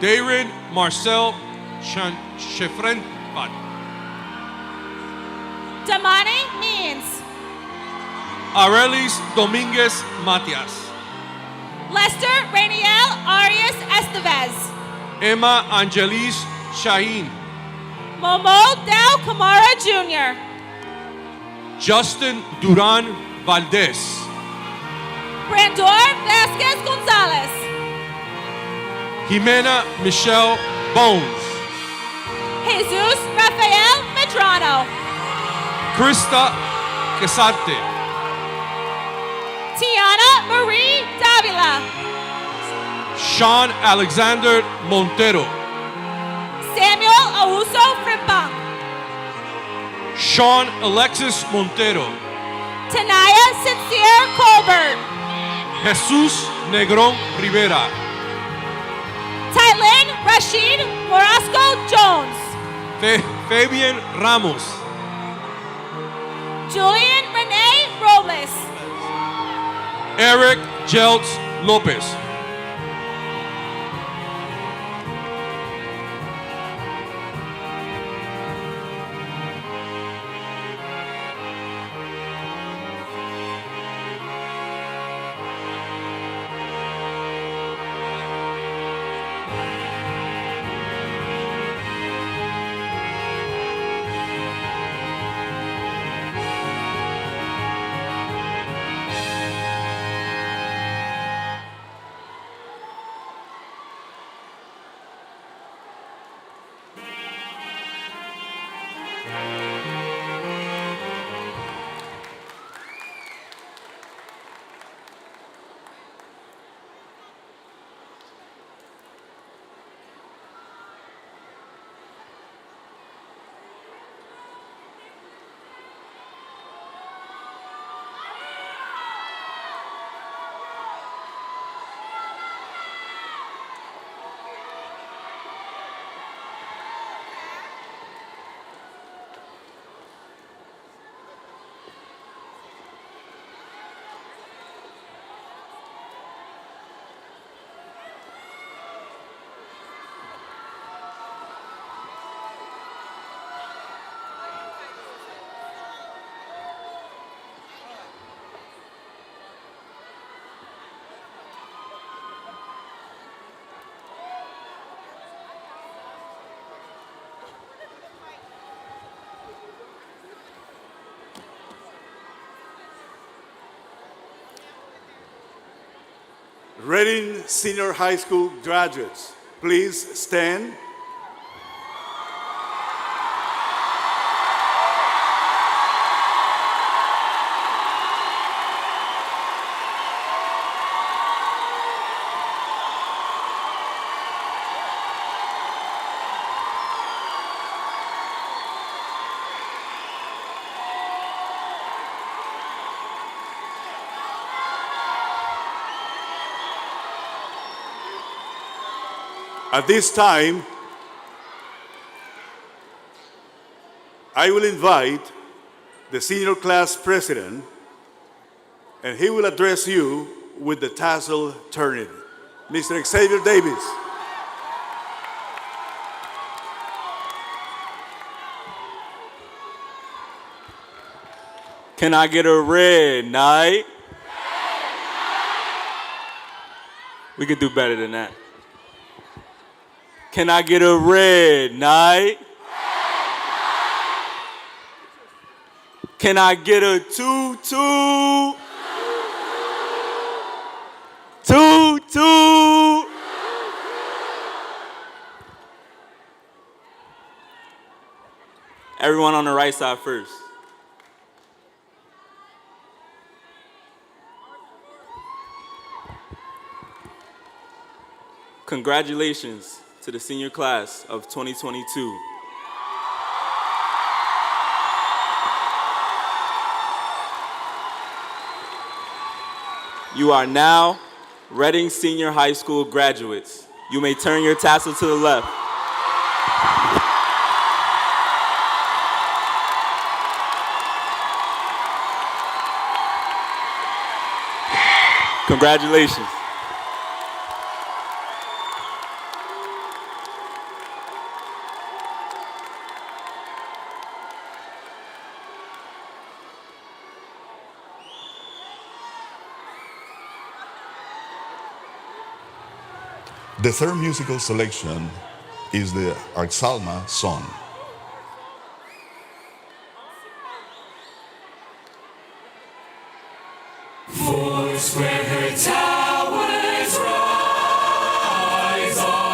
Darren Marcel Chefrenpat.
Damani Means.
Arelis Dominguez Matias.
Lester Rainiel Arias Estevez.
Emma Angelis Shaheen.
Momo Dow Camara Jr.
Justin Duran Valdez.
Brandor Vasquez Gonzalez.
Jimena Michelle Bones,
Jesus Rafael Medrano.
Krista Quesarte,
Tiana Marie Davila.
Sean Alexander Montero,
Samuel Auso Frimpong.
Sean Alexis Montero,
Tanaya Sincere Colbert.
Jesus Negrón Rivera,
Tylin Rashid Morasco Jones.
Fabian Ramos,
Julian Renee Robles.
Eric Jeltz Lopez.
Reading Senior High School graduates, please stand. At this time, I will invite the senior class president, and he will address you with the tassel turning. Mr. Xavier Davis.
Can I get a red night? We could do better than that. Can I get a red night? Can I get a toot-toot? Toot-toot. Everyone on the right side first. Congratulations to the senior class of 2022. You are now Reading Senior High School graduates. You may turn your tassel to the left. Congratulations.
The third musical selection is the Summa song.
Four square towers rise on.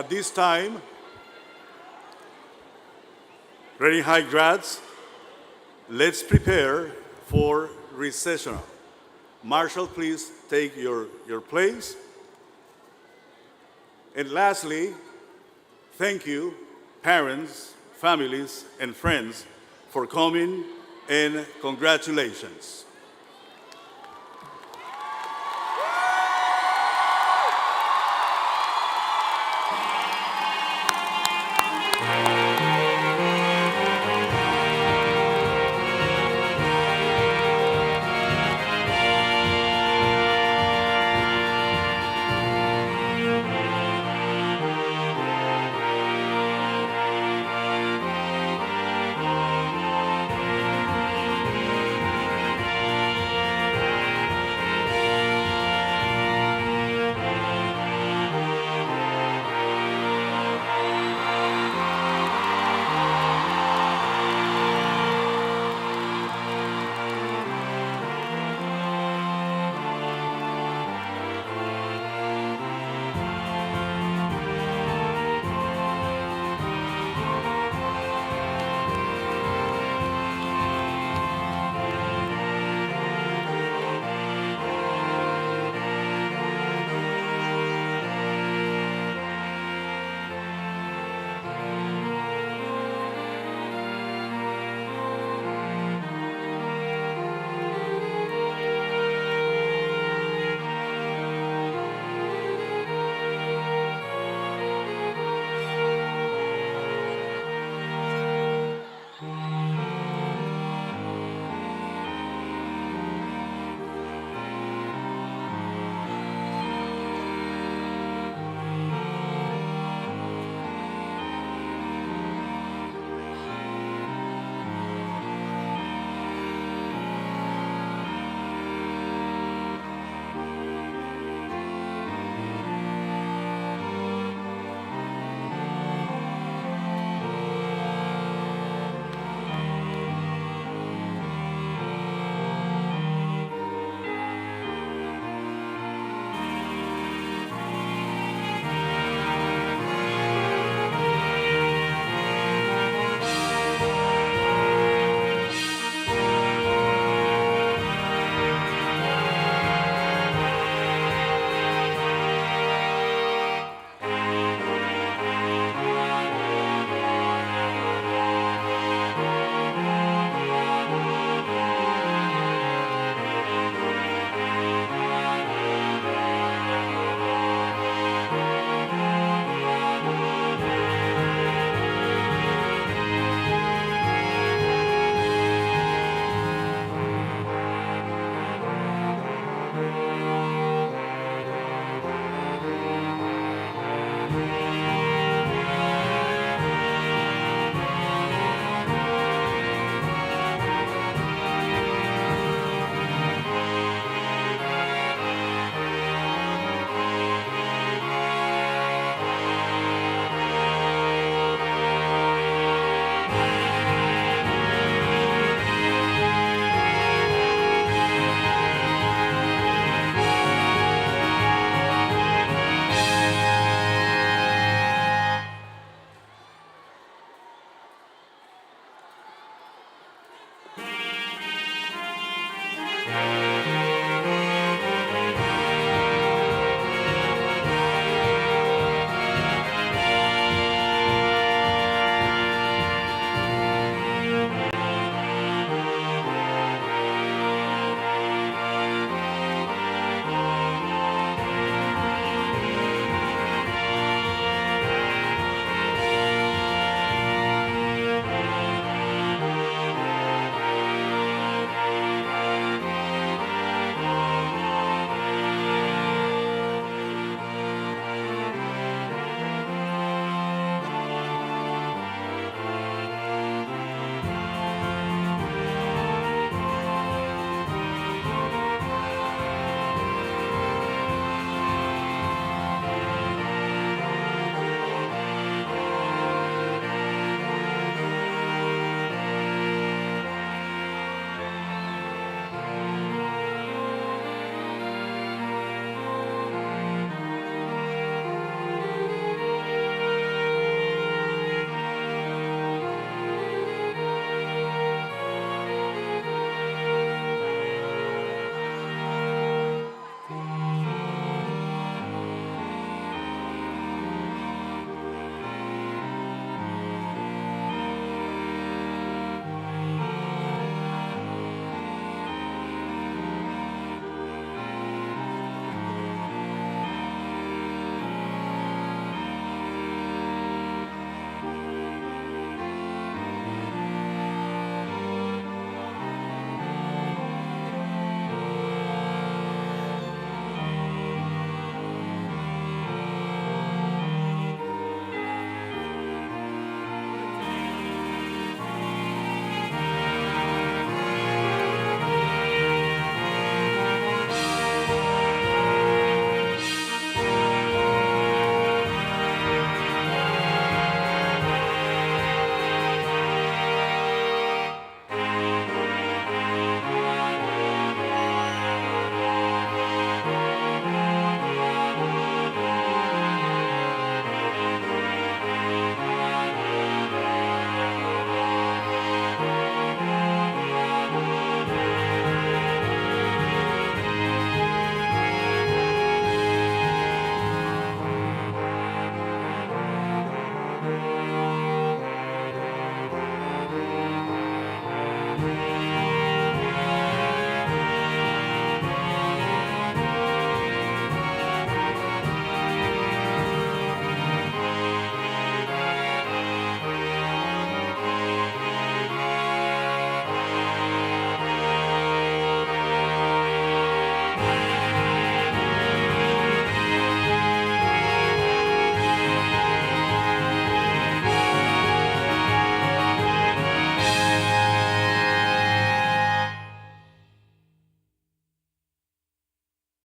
At this time, Reading High grads, let's prepare for recessional. Marshall, please take your place. And lastly, thank you, parents, families, and friends for coming, and congratulations.